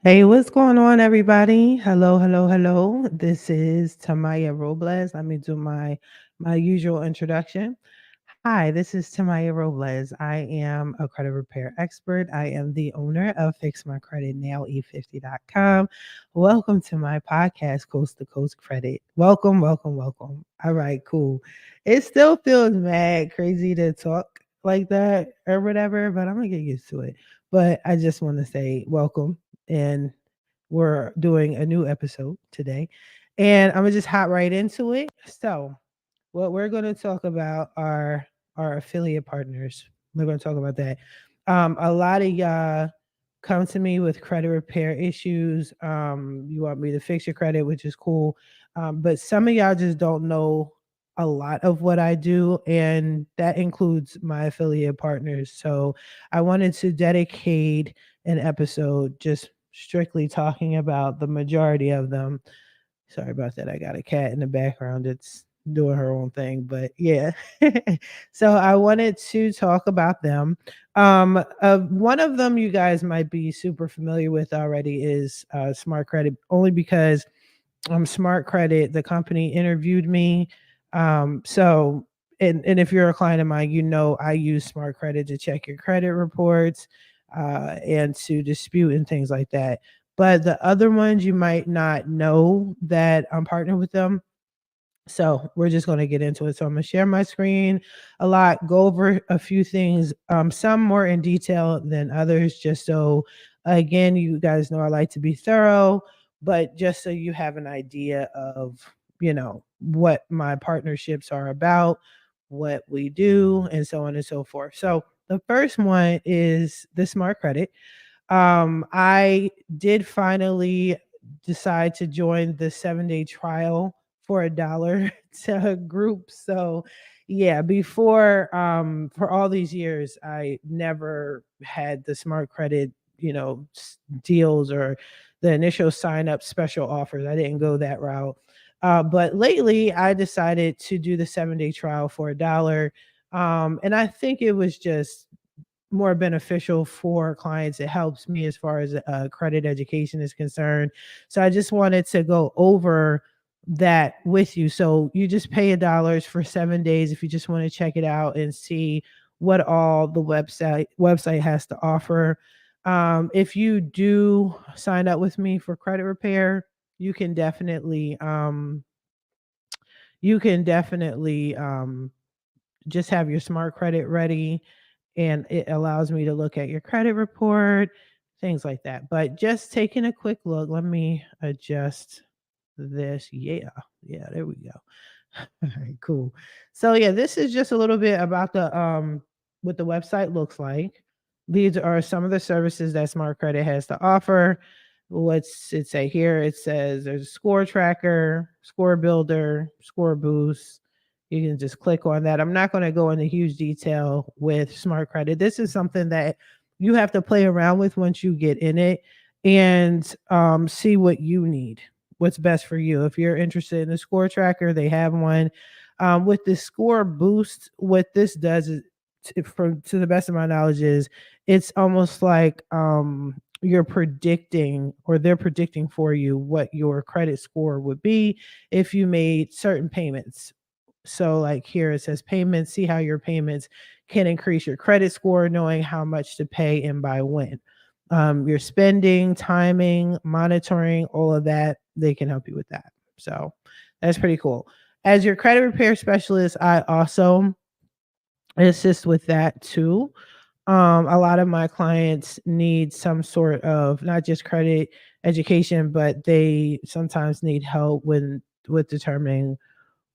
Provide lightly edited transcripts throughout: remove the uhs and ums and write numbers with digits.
Hey, what's going on, everybody? Hello, hello, hello. This is Tamiya Robles. Let me do my usual introduction. Hi, this is Tamiya Robles. I am a credit repair expert. I am the owner of FixMyCreditNowE50.com. Welcome to my podcast, Coast to Coast Credit. Welcome, welcome, welcome. All right, cool. It still feels mad crazy to talk like that or whatever, but I'm gonna get used to it. But I just want to say welcome, and we're doing a new episode today. And I'm gonna just hop right into it. So, what we're going to talk about are our affiliate partners. We're going to talk about that. A lot of y'all come to me with credit repair issues. You want me to fix your credit, which is cool. But some of y'all just don't know a lot of what I do, and that includes my affiliate partners. So I wanted to dedicate an episode just strictly talking about the majority of them. Sorry about that. I got a cat in the background. It's doing her own thing, but yeah. So I wanted to talk about them. One of them you guys might be super familiar with already is Smart Credit, only because Smart Credit, the company, interviewed me. So and if you're a client of mine, you know I use Smart Credit to check your credit reports and to dispute and things like that. But the other ones you might not know that I'm partnered with them. So we're just going to get into it. So I'm going to share my screen a lot, go over a few things, some more in detail than others, just so, again, you guys know I like to be thorough, but just so you have an idea of, what my partnerships are about, what we do, and so on and so forth. So the first one is the Smart Credit. I did finally decide to join the 7-day trial for $1 to group. So yeah, before for all these years, I never had the Smart Credit, deals or the initial sign up special offers. I didn't go that route. But lately I decided to do the 7-day trial for $1. And I think it was just more beneficial for clients. It helps me as far as credit education is concerned. So I just wanted to go over that with you. So you just pay $1 for 7 days if you just want to check it out and see what all the website has to offer. If you do sign up with me for credit repair, you can definitely just have your smart credit ready, and it allows me to look at your credit report, things like that. But just taking a quick look, let me adjust this. Yeah, yeah, there we go. All right, cool. So yeah, this is just a little bit about the what the website looks like. These are some of the services that Smart Credit has to offer. What's it say here? It says there's a score tracker, score builder, score boost. You can just click on that. I'm not going to go into huge detail with Smart Credit. This is something that you have to play around with once you get in it, and see what you need, what's best for you. If you're interested in the score tracker, they have one. With the score boost, what this does is, from to the best of my knowledge, is it's almost like you're predicting, or they're predicting for you what your credit score would be if you made certain payments. So like here it says payments, see how your payments can increase your credit score, knowing how much to pay and by when. Your spending, timing, monitoring, all of that, they can help you with that. So that's pretty cool. As your credit repair specialist, I also assist with that too. A lot of my clients need some sort of not just credit education, but they sometimes need help with determining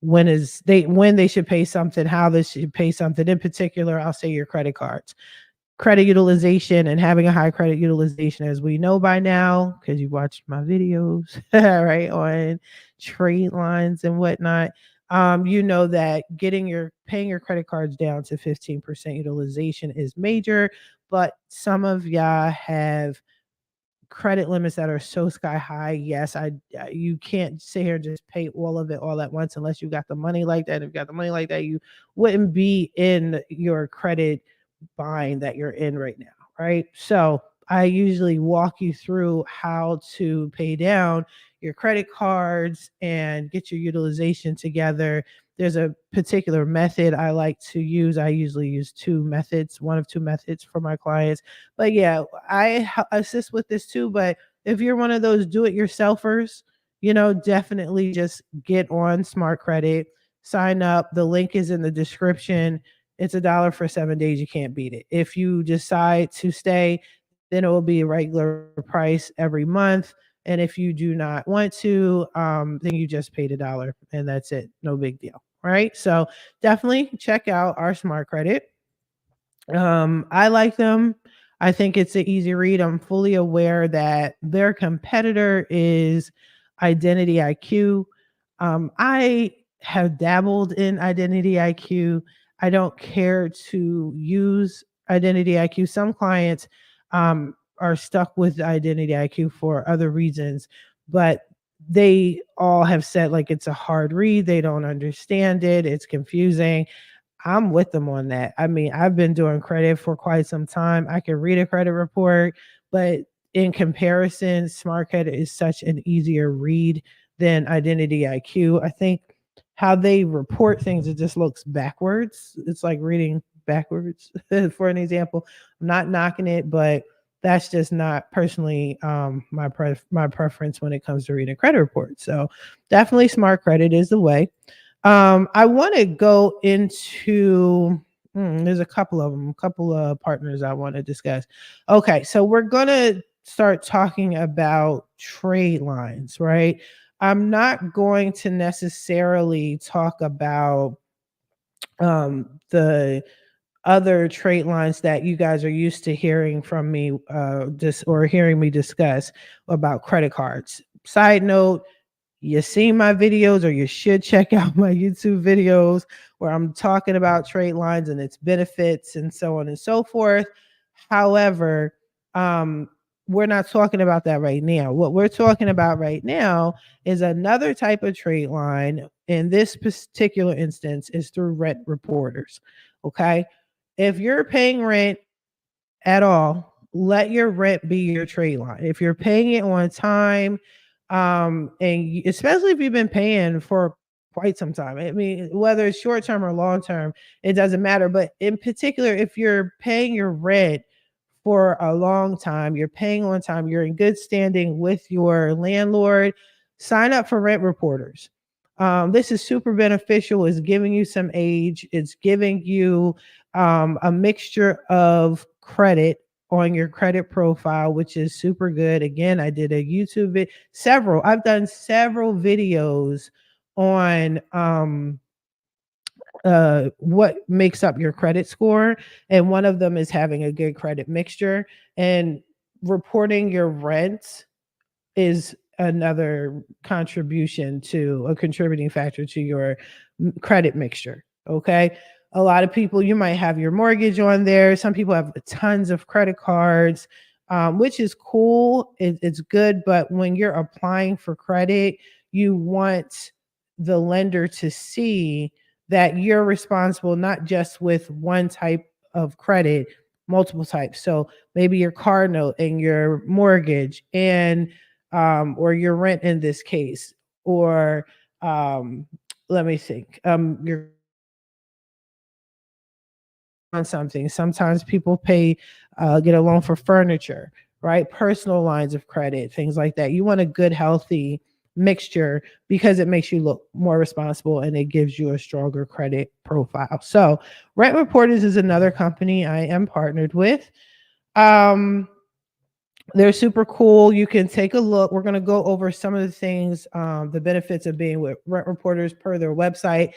when they should pay something, how they should pay something. In particular, I'll say your credit cards, credit utilization, and having a high credit utilization, as we know by now, because you watched my videos, right, on trade lines and whatnot. You know that paying your credit cards down to 15% utilization is major, but some of y'all have credit limits that are so sky high. Yes, you can't sit here and just pay all of it all at once unless you got the money like that. If you got the money like that, you wouldn't be in your credit bind that you're in right now, right? So I usually walk you through how to pay down your credit cards and get your utilization together. There's a particular method I like to use. I usually use two methods, one of two methods for my clients. But yeah, assist with this too. But if you're one of those do it yourselfers, definitely just get on Smart Credit, sign up. The link is in the description. It's $1 for 7 days. You can't beat it. If you decide to stay, then it will be a regular price every month. And if you do not want to, then you just paid $1 and that's it. No big deal. Right. So definitely check out our Smart Credit. I like them. I think it's an easy read. I'm fully aware that their competitor is Identity IQ. I have dabbled in Identity IQ. I don't care to use Identity IQ. Some clients are stuck with Identity IQ for other reasons, but they all have said like it's a hard read. They don't understand it. It's confusing. I'm with them on that. I mean, I've been doing credit for quite some time. I can read a credit report, but in comparison, Smart Credit is such an easier read than Identity IQ. I think how they report things, it just looks backwards. It's like reading backwards. For an example, I'm not knocking it, but that's just not personally my preference when it comes to reading credit reports. So definitely Smart Credit is the way. I want to go into there's a couple of them, a couple of partners I want to discuss. Okay, so we're gonna start talking about trade lines, right? I'm not going to necessarily talk about the other trait lines that you guys are used to hearing from me or hearing me discuss about credit cards. Side note, you see my videos, or you should check out my YouTube videos where I'm talking about trade lines and its benefits and so on and so forth. However, we're not talking about that right now. What we're talking about right now is another type of trade line. In this particular instance, is through rent reporters. Okay. If you're paying rent at all, let your rent be your trade line. If you're paying it on time, especially if you've been paying for quite some time, I mean, whether it's short term or long term, it doesn't matter. But in particular, if you're paying your rent for a long time, you're paying on time, you're in good standing with your landlord, sign up for rent reporters. This is super beneficial. It's giving you some age. It's giving you a mixture of credit on your credit profile, which is super good. Again, I did a YouTube I've done several videos on what makes up your credit score, and one of them is having a good credit mixture, and reporting your rent is another contributing factor to your credit mixture. Okay. A lot of people, you might have your mortgage on there. Some people have tons of credit cards, which is cool. It's good. But when you're applying for credit, you want the lender to see that you're responsible not just with one type of credit, multiple types. So maybe your car note and your mortgage and or your rent in this case, or let me think, your on something. Sometimes people get a loan for furniture, right? Personal lines of credit, things like that. You want a good, healthy mixture because it makes you look more responsible and it gives you a stronger credit profile. So, Rent Reporters is another company I am partnered with. They're super cool. You can take a look. We're going to go over some of the things, the benefits of being with Rent Reporters per their website.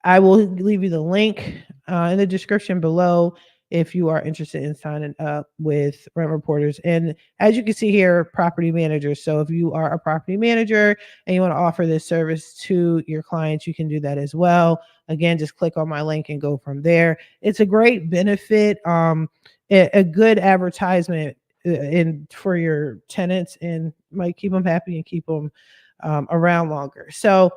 I will leave you the link in the description below if you are interested in signing up with Rent Reporters. And as you can see here, property managers. So if you are a property manager and you want to offer this service to your clients, you can do that as well. Again, just click on my link and go from there. It's a great benefit, a good advertisement for your tenants, and might keep them happy and keep them around longer. So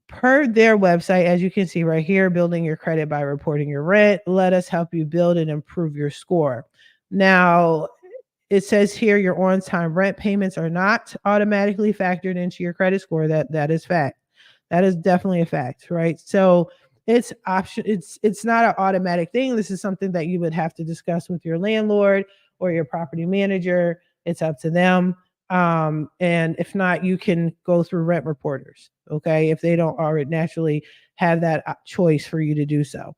per their website, as you can see right here, building your credit by reporting your rent. Let us help you build and improve your score. Now, it says here your on-time rent payments are not automatically factored into your credit score. That is fact. That is definitely a fact, right? So it's option. It's not an automatic thing. This is something that you would have to discuss with your landlord or your property manager. It's up to them. And if not, you can go through rent reporters. Okay, if they don't already naturally have that choice for you to do so.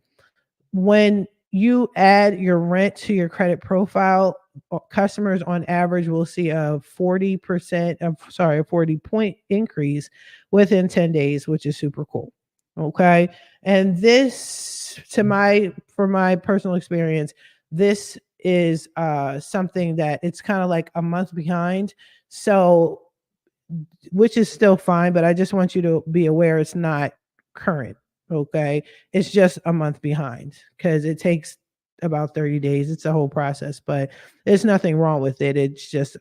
When you add your rent to your credit profile, customers on average will see a 40%, a 40-point increase within 10 days, which is super cool. Okay. And this, for my personal experience, this is something that it's kind of like a month behind. So, which is still fine, but I just want you to be aware it's not current. Okay. It's just a month behind because it takes about 30 days. It's a whole process, but there's nothing wrong with it. It's just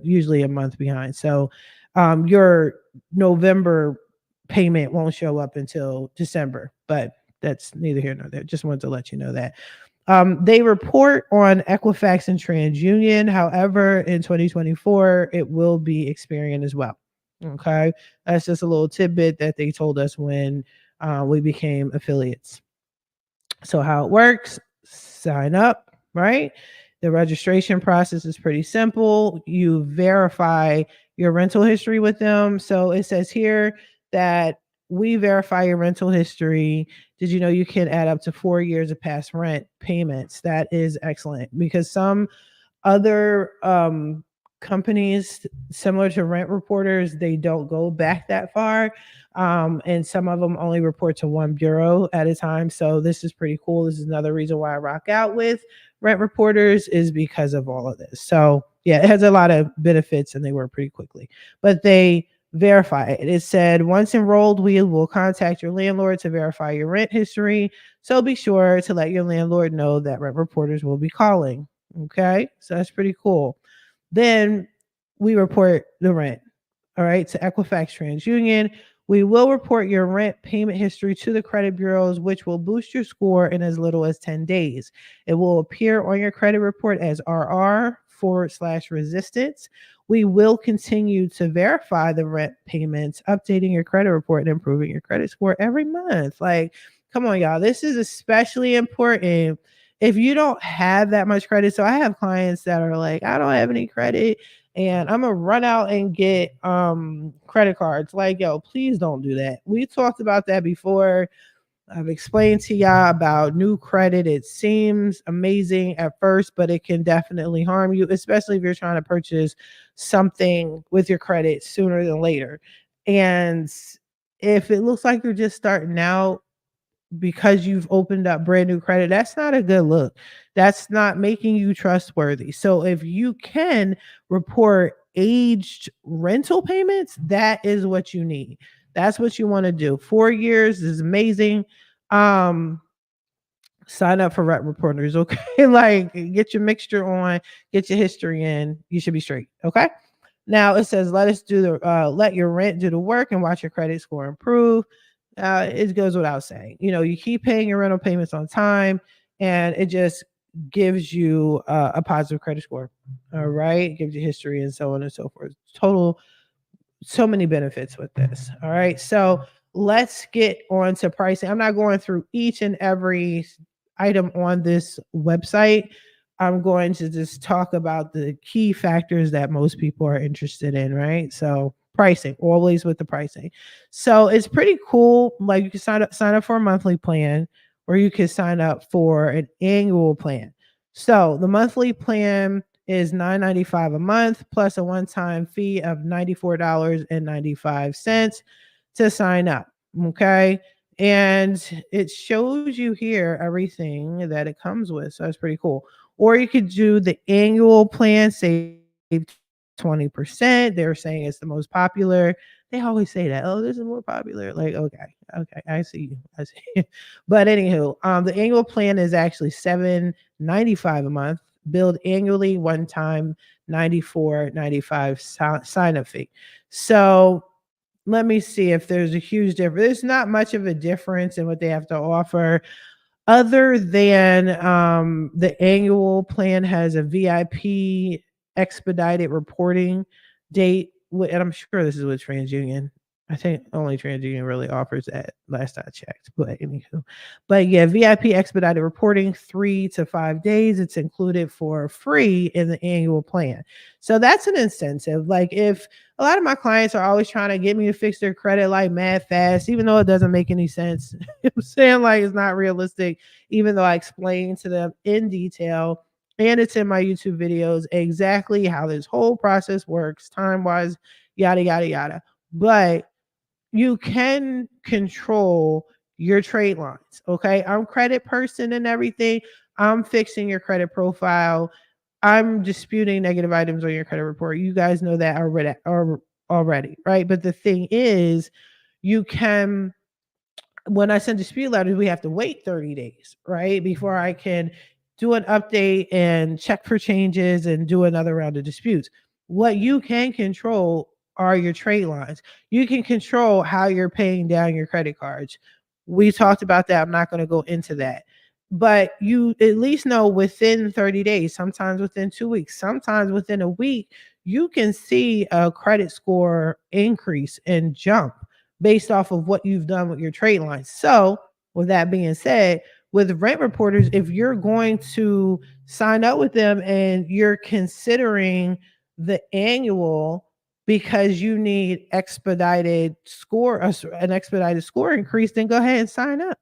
usually a month behind. So your November payment won't show up until December, but that's neither here nor there. Just wanted to let you know that. They report on Equifax and TransUnion. However, in 2024, it will be Experian as well. Okay. That's just a little tidbit that they told us when we became affiliates. So, how it works, sign up, right? The registration process is pretty simple. You verify your rental history with them. So, it says here that we verify your rental history. Did you know you can add up to 4 years of past rent payments? That is excellent because some other companies similar to rent reporters, they don't go back that far, and some of them only report to one bureau at a time. So this is pretty cool. This is another reason why I rock out with rent reporters, is because of all of this. So yeah, it has a lot of benefits and they work pretty quickly, but they verify it. It said once enrolled, we will contact your landlord to verify your rent history, so be sure to let your landlord know that rent reporters will be calling. Okay, so that's pretty cool. Then we report the rent. All right, to Equifax TransUnion. We will report your rent payment history to the credit bureaus, which will boost your score in as little as 10 days. It will appear on your credit report as RR/resistance. We will continue to verify the rent payments, updating your credit report and improving your credit score every month. Like, come on, y'all. This is especially important if you don't have that much credit. So I have clients that are like, I don't have any credit and I'm gonna run out and get credit cards. Like, yo, please don't do that. We talked about that before. I've explained to y'all about new credit. It seems amazing at first, but it can definitely harm you, especially if you're trying to purchase something with your credit sooner than later. And if it looks like you're just starting out because you've opened up brand new credit, that's not a good look. That's not making you trustworthy. So if you can report aged rental payments, that is what you need. That's what you want to do. 4 years is amazing. Um, Sign up for rep reporters, okay? Like, get your mixture on, get your history in. You should be straight, okay? Now it says, let your rent do the work and watch your credit score improve. It goes without saying, you keep paying your rental payments on time, and it just gives you a positive credit score. All right, it gives you history and so on and so forth. So many benefits with this. All right, so let's get on to pricing. I'm not going through each and every item on this website. I'm going to just talk about the key factors that most people are interested in, right? So pricing, always with the pricing. So it's pretty cool. Like, you can sign up for a monthly plan, or you can sign up for an annual plan. So the monthly plan is $9.95 a month plus a one-time fee of $94.95 to sign up. Okay. And it shows you here everything that it comes with. So that's pretty cool. Or you could do the annual plan, save 20%. They're saying it's the most popular. They always say that. Oh, this is more popular. Like, okay, I see you. I see you. But anywho, the annual plan is actually $7.95 a month, billed annually, one time, $94.95 sign up fee. So let me see if there's a huge difference. There's not much of a difference in what they have to offer. Other than the annual plan has a VIP expedited reporting date, and I'm sure this is with TransUnion. I think only TransUnion really offers that. Last I checked, but anywho, but yeah, VIP expedited reporting 3 to 5 days. It's included for free in the annual plan, so that's an incentive. Like if a lot of my clients are always trying to get me to fix their credit like mad fast, even though it doesn't make any sense. I'm saying like it's not realistic, even though I explain to them in detail and it's in my YouTube videos exactly how this whole process works, time wise, yada, yada, yada. But you can control your trade lines. Okay. I'm credit person and everything. I'm fixing your credit profile. I'm disputing negative items on your credit report. You guys know that already, right? But the thing is, you can when I send dispute letters, we have to wait 30 days, right? Before I can do an update and check for changes and do another round of disputes. What you can control are your trade lines. You can control how you're paying down your credit cards. We talked about that. I'm not going to go into that. But you at least know within 30 days, sometimes within 2 weeks, sometimes within a week, you can see a credit score increase and jump based off of what you've done with your trade lines. So, with that being said, with rent reporters, if you're going to sign up with them and you're considering the annual because you need an expedited score increase, then go ahead and sign up.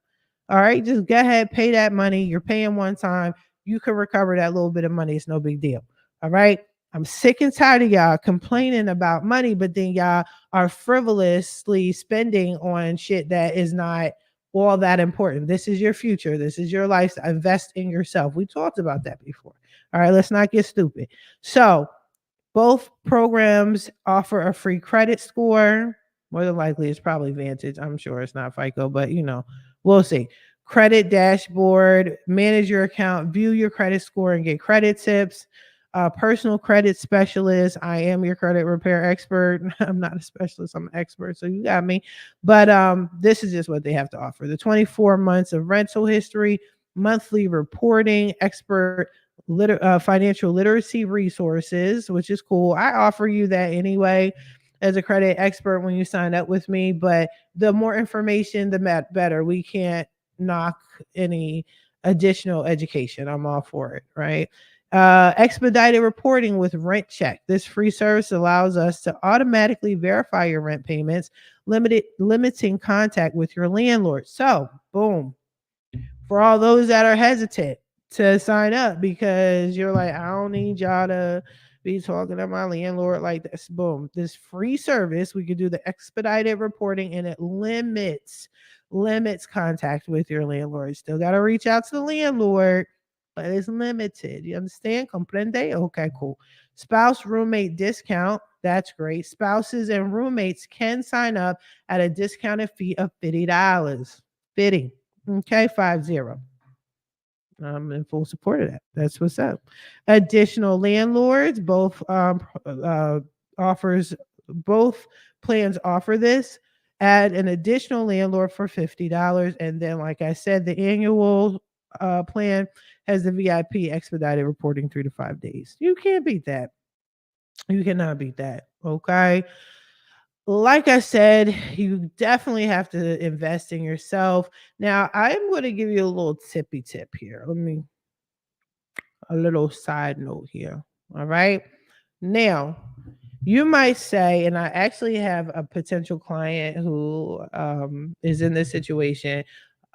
All right, just go ahead, pay that money. You're paying one time. You can recover that little bit of money. It's no big deal. All right. I'm sick and tired of y'all complaining about money, but then y'all are frivolously spending on shit that is not all that important. This is your future. This is your life. Invest in yourself. We talked about that before. All right, let's not get stupid. So, both programs offer a free credit score. More than likely, it's probably Vantage. I'm sure it's not FICO, but we'll see. Credit dashboard, manage your account, view your credit score, and get credit tips. Personal credit specialist. I am your credit repair expert. I'm not a specialist. I'm an expert, so you got me. But this is just what they have to offer: the 24 months of rental history, monthly reporting, expert financial literacy resources, which is cool. I offer you that anyway as a credit expert when you sign up with me, but the more information, the better. We can't knock any additional education. I'm all for it, right? Expedited reporting with Rent Check. This free service allows us to automatically verify your rent payments, limiting contact with your landlord. So, boom, for all those that are hesitant to sign up because you're like, I don't need y'all to be talking to my landlord like this. Boom. This free service, we could do the expedited reporting and it limits contact with your landlord. Still got to reach out to the landlord, but it's limited. You understand? Comprende? Okay, cool. Spouse roommate discount. That's great. Spouses and roommates can sign up at a discounted fee of $50. 50. Okay, 50. I'm in full support of that. That's what's up. Additional landlords, offers both plans offer this. Add an additional landlord for $50, and then, like I said, the annual plan has the VIP expedited reporting 3 to 5 days. You can't beat that. You cannot beat that. Okay. Like I said, you definitely have to invest in yourself. Now, I'm going to give you a little tippy tip here. A little side note here. All right. Now, you might say, and I actually have a potential client who is in this situation.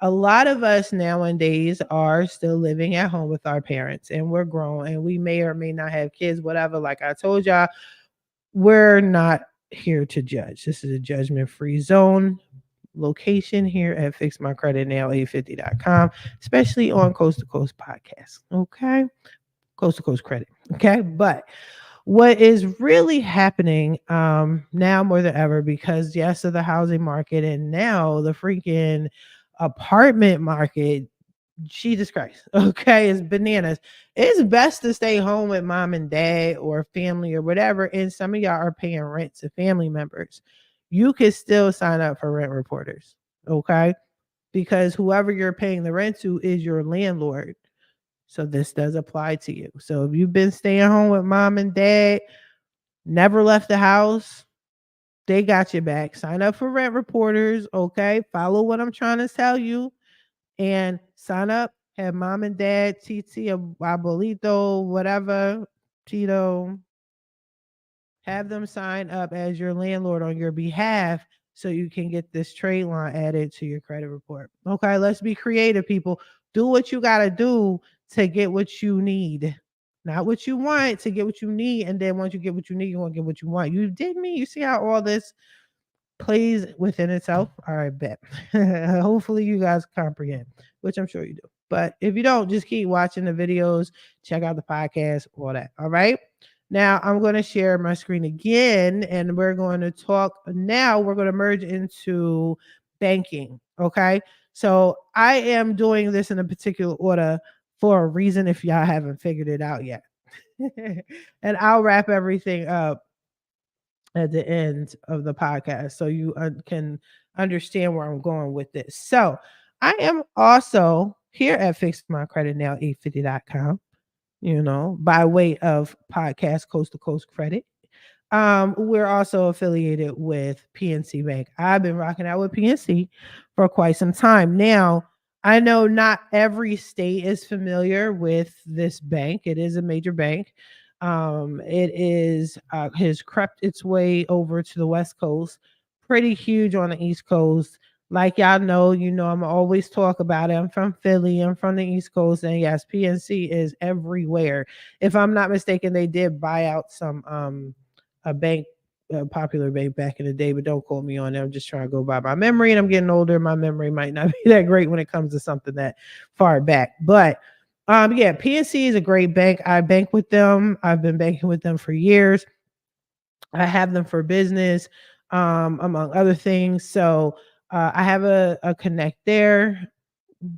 A lot of us nowadays are still living at home with our parents, and we're grown, and we may or may not have kids, whatever. Like I told y'all, we're not here to judge. This is a judgment free zone location here at fixmycreditnow850.com, especially on Coast to Coast podcast. Okay. Coast to Coast credit. Okay. But what is really happening now more than ever, because yes, of the housing market and now the freaking apartment market, Jesus Christ. Okay. It's bananas. It's best to stay home with mom and dad or family or whatever. And some of y'all are paying rent to family members. You can still sign up for rent reporters. Okay. because whoever you're paying the rent to is your landlord. So this does apply to you. So if you've been staying home with mom and dad, never left the house, they got your back. Sign up for rent reporters, okay? Follow what I'm trying to tell you and sign up. Have mom and dad, Titi, abuelito, whatever, Tito, have them sign up as your landlord on your behalf so you can get this trade line added to your credit report. Okay, let's be creative, people. Do what you got to do to get what you need. Not what you want, to get what you need. And then once you get what you need, you won't get what you want. You did me. You see how all this plays within itself? All right, bet. Hopefully you guys comprehend, which I'm sure you do. But if you don't, just keep watching the videos, check out the podcast, all that. All right. Now I'm going to share my screen again and we're going to talk now. We're going to merge into banking. Okay. So I am doing this in a particular order for a reason if y'all haven't figured it out yet. And I'll wrap everything up at the end of the podcast so you can understand where I'm going with this. So I am also here at fixmycreditnow850.com, by way of podcast Coast to Coast Credit. We're also affiliated with PNC Bank. I've been rocking out with PNC for quite some time. Now, I know not every state is familiar with this bank. It is a major bank. It is has crept its way over to the West Coast, pretty huge on the East Coast. Like y'all know, I'm always talk about it. I'm from Philly. I'm from the East Coast, and yes, PNC is everywhere. If I'm not mistaken, they did buy out some a bank, a popular bank back in the day, but don't quote me on it. I'm just trying to go by my memory, and I'm getting older. My memory might not be that great when it comes to something that far back. But yeah, PNC is a great bank. I bank with them. I've been banking with them for years. I have them for business, among other things. So I have a connect there.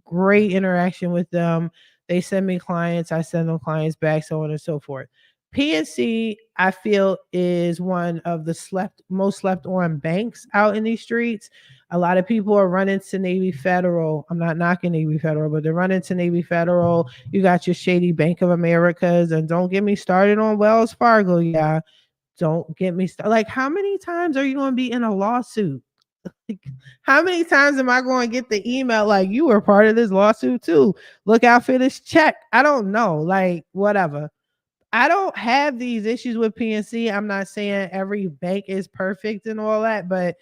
Great interaction with them. They send me clients, I send them clients back, so on and so forth. PNC, I feel, is one of the most slept on banks out in these streets. A lot of people are running to Navy Federal. I'm not knocking Navy Federal, but they're running to Navy Federal. You got your shady Bank of Americas, and don't get me started on Wells Fargo. Yeah, don't get me started. Like, how many times are you going to be in a lawsuit? Like, how many times am I going to get the email like you were part of this lawsuit too? Look out for this check. I don't know. Like, whatever. I don't have these issues with PNC. I'm not saying every bank is perfect and all that, but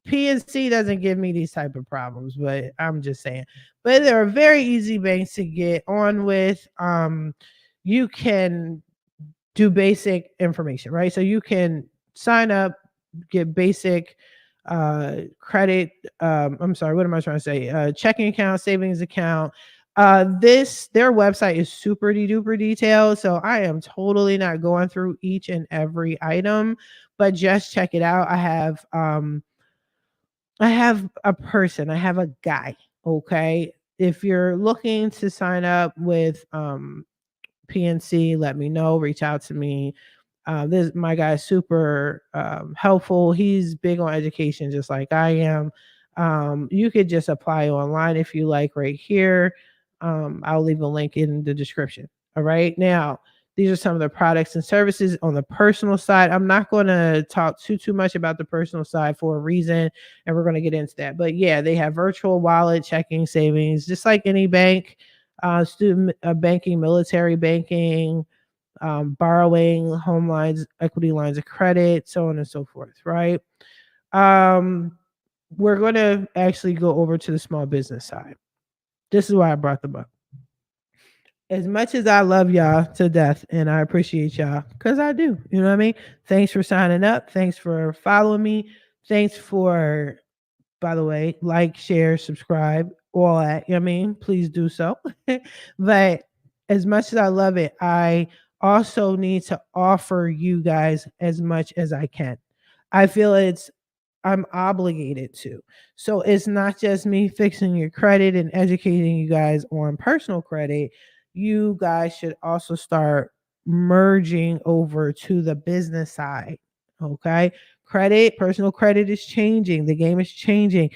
PNC doesn't give me these type of problems. But I'm just saying. But they're very easy banks to get on with. You can do basic information, right? So you can sign up, get basic credit. I'm sorry, what am I trying to say? Checking account, savings account. Their website is super duper detailed. So I am totally not going through each and every item, but just check it out. I have a person, I have a guy. Okay. If you're looking to sign up with PNC, let me know, reach out to me. This my guy's super helpful. He's big on education, just like I am. You could just apply online if you like, right here. I'll leave a link in the description. All right. Now, these are some of the products and services on the personal side. I'm not going to talk too much about the personal side for a reason, and we're going to get into that. But yeah, they have virtual wallet, checking, savings, just like any bank. Student banking, military banking, borrowing, home lines, equity lines of credit, so on and so forth, right? We're going to actually go over to the small business side. This is why I brought them up. As much as I love y'all to death and I appreciate y'all, because I do, you know what I mean? Thanks for signing up. Thanks for following me. Thanks for, by the way, like, share, subscribe, all that. You know what I mean? Please do so. But as much as I love it, I also need to offer you guys as much as I can. I feel I'm obligated to. So it's not just me fixing your credit and educating you guys on personal credit. You guys should also start merging over to the business side. Okay. Personal credit is changing. The game is changing.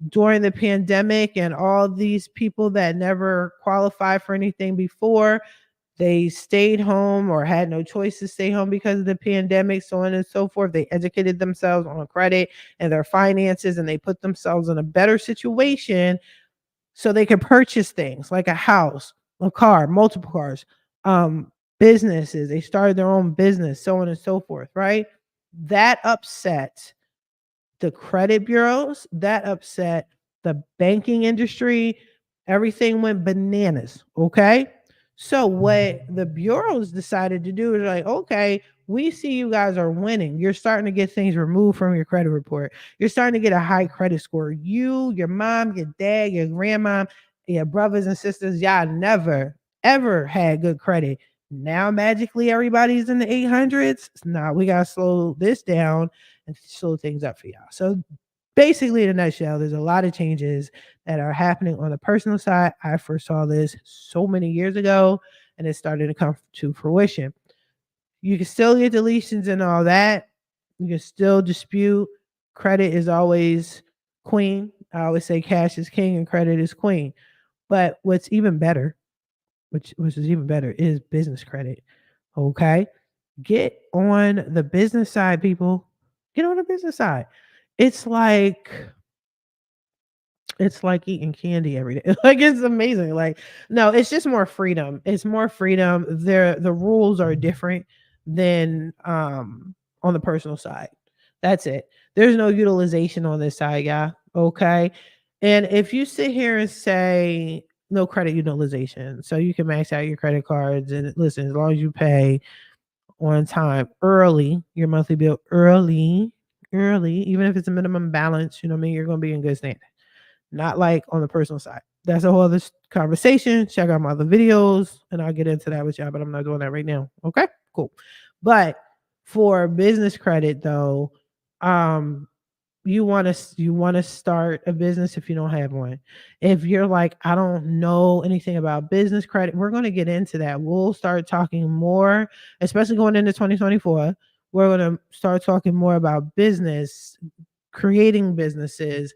during the pandemic and all these people that never qualified for anything before, they stayed home or had no choice to stay home because of the pandemic, so on and so forth. They educated themselves on credit and their finances, and they put themselves in a better situation so they could purchase things like a house, a car, multiple cars, um, businesses. They started their own business, so on and so forth, right? That upset the credit bureaus, that upset the banking industry. Everything went bananas. Okay. So, what the bureaus decided to do is like, okay, we see you guys are winning. You're starting to get things removed from your credit report. You're starting to get a high credit score. You, your mom, your dad, your grandma, your brothers and sisters, y'all never, ever had good credit. Now, magically, everybody's in the 800s. Nah, we got to slow this down and slow things up for y'all. So basically, in a nutshell, there's a lot of changes that are happening on the personal side. I first saw this so many years ago, and it started to come to fruition. You can still get deletions and all that. You can still dispute. Credit is always queen. I always say cash is king and credit is queen. But what's even better, which is even better, is business credit. Okay, get on the business side, people. Get on the business side. It's like it's like eating candy every day. Like it's amazing. Like no, it's just more freedom. It's more freedom. The rules are different than on the personal side. That's it. There's no utilization on this side, yeah. Okay. And if you sit here and say no credit utilization, so you can max out your credit cards and listen, as long as you pay on time early, your monthly bill early, even if it's a minimum balance, you know what I mean? You're gonna be in good standing. Not like on the personal side. That's a whole other conversation. Check out my other videos and I'll get into that with y'all, but I'm not doing that right now. Okay, cool. But for business credit though, um, you want to start a business if you don't have one. If you're like, I don't know anything about business credit, we're going to get into that. We'll start talking more, especially going into 2024. We're going to start talking more about business, creating businesses,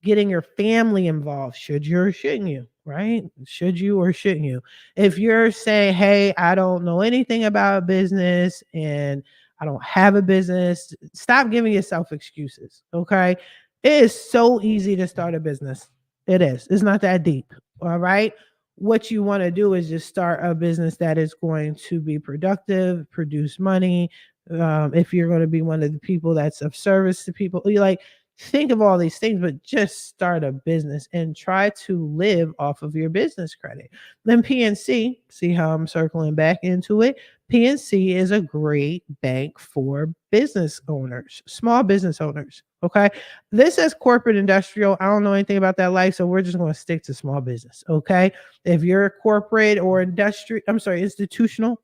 getting your family involved. Should you or shouldn't you? Right? Should you or shouldn't you? If you're saying, hey, I don't know anything about business and I don't have a business, stop giving yourself excuses. Okay. It is so easy to start a business. It is. It's not that deep. All right. What you want to do is just start a business that is going to be productive, produce money. If you're going to be one of the people that's of service to people, you like think of all these things, but just start a business and try to live off of your business credit. Then PNC, see how I'm circling back into it. PNC is a great bank for business owners, small business owners. Okay. This is corporate industrial. I don't know anything about that life, so we're just going to stick to small business. Okay. If you're corporate or institutional,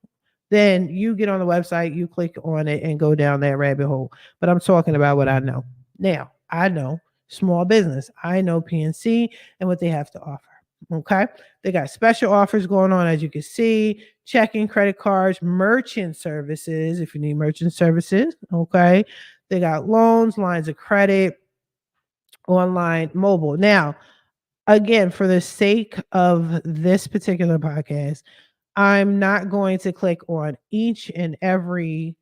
then you get on the website, you click on it and go down that rabbit hole. But I'm talking about what I know. Now, I know small business. I know PNC and what they have to offer. Okay. They got special offers going on, as you can see, checking, credit cards, merchant services, if you need merchant services. Okay. They got loans, lines of credit, online, mobile. Now, again, for the sake of this particular podcast, I'm not going to click on each and every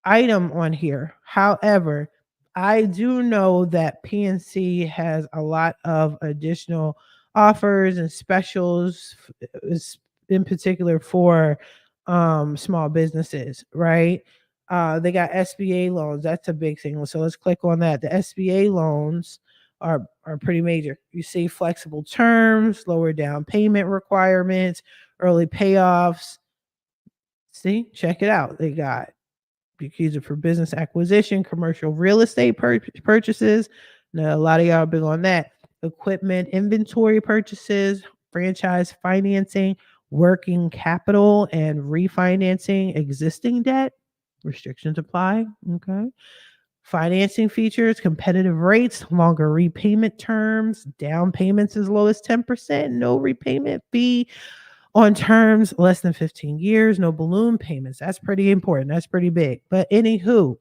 item on here. However, I do know that PNC has a lot of additional offers and specials, in particular for small businesses, right? They got SBA loans. That's a big thing. So let's click on that. The SBA loans are pretty major. You see flexible terms, lower down payment requirements, early payoffs. See, check it out. They got you can use it for business acquisition, commercial real estate purchases. Now, a lot of y'all are big on that. Equipment inventory purchases, franchise financing, working capital, and refinancing existing debt. Restrictions apply. Okay. Financing features, competitive rates, longer repayment terms, down payments as low as 10%, no repayment fee on terms less than 15 years, no balloon payments. That's pretty important. That's pretty big. But anywho,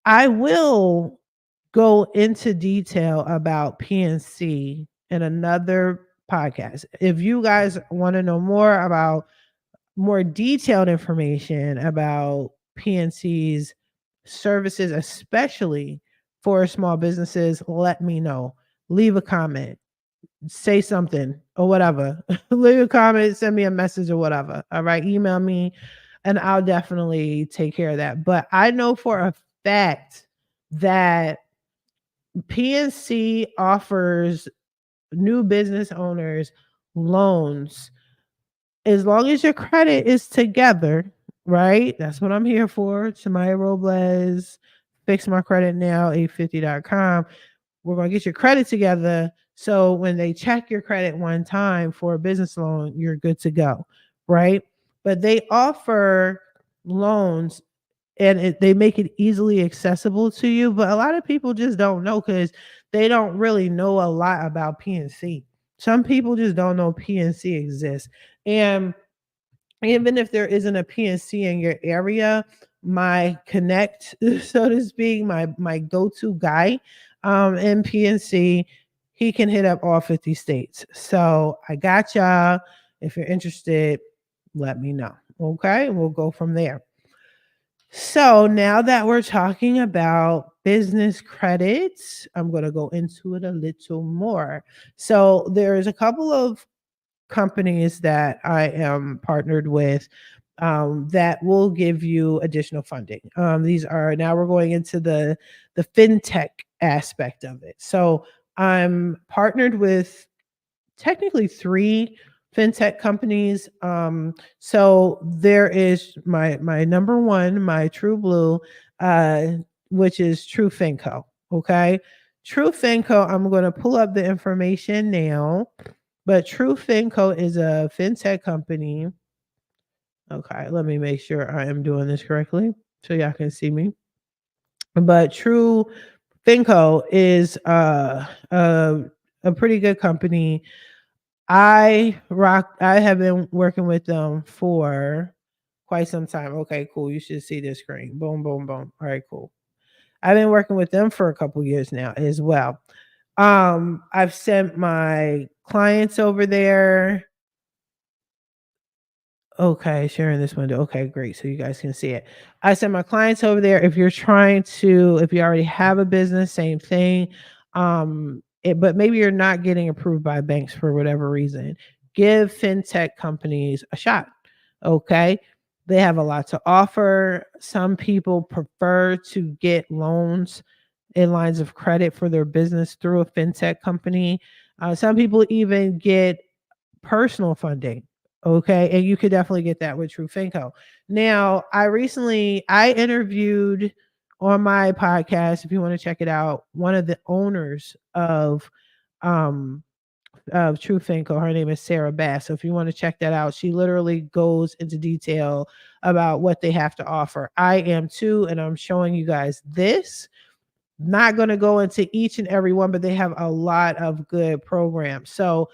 I will go into detail about PNC in another podcast. If you guys want to know more about more detailed information about PNC's services, especially for small businesses, let me know. Leave a comment, say something or whatever. Leave a comment, send me a message or whatever. All right, email me and I'll definitely take care of that. But I know for a fact that PNC offers new business owners loans as long as your credit is together, right? That's what I'm here for. Tamiya Robles, fix my credit now, 850.com. We're going to get your credit together. So when they check your credit one time for a business loan, you're good to go, right? But they offer loans and they make it easily accessible to you. But a lot of people just don't know because they don't really know a lot about PNC. Some people just don't know PNC exists. And even if there isn't a PNC in your area, my connect, so to speak, my go-to guy in PNC, he can hit up all 50 states. So I got y'all. If you're interested, let me know. Okay, we'll go from there. So now that we're talking about business credits, I'm going to go into it a little more. So there's a couple of companies that I am partnered with that will give you additional funding. These are now we're going into the fintech aspect of it. So I'm partnered with technically three fintech companies. So there is my number one, my True Blue, uh, which is True Finco. Okay, True Finco. I'm going to pull up the information now, but True Finco is a fintech company. Okay, let me make sure I am doing this correctly so y'all can see me. But True Finco is a pretty good company. I have been working with them for quite some time. Okay, cool. You should see this screen. Boom, boom, boom. All right, cool. I've been working with them for a couple years now as well. I've sent my clients over there. Okay, sharing this window. Okay, great. So you guys can see it. I send my clients over there. If you're trying to, if you already have a business, same thing. But maybe you're not getting approved by banks for whatever reason. Give fintech companies a shot. Okay. They have a lot to offer. Some people prefer to get loans and lines of credit for their business through a fintech company. Some people even get personal funding. Okay. And you could definitely get that with True Finco. Now, I interviewed on my podcast, if you want to check it out, one of the owners um of True Finco. Her name is Sarah Bass. So if you want to check that out, she literally goes into detail about what they have to offer. I am too, and I'm showing you guys this. Not going to go into each and every one, but they have a lot of good programs. So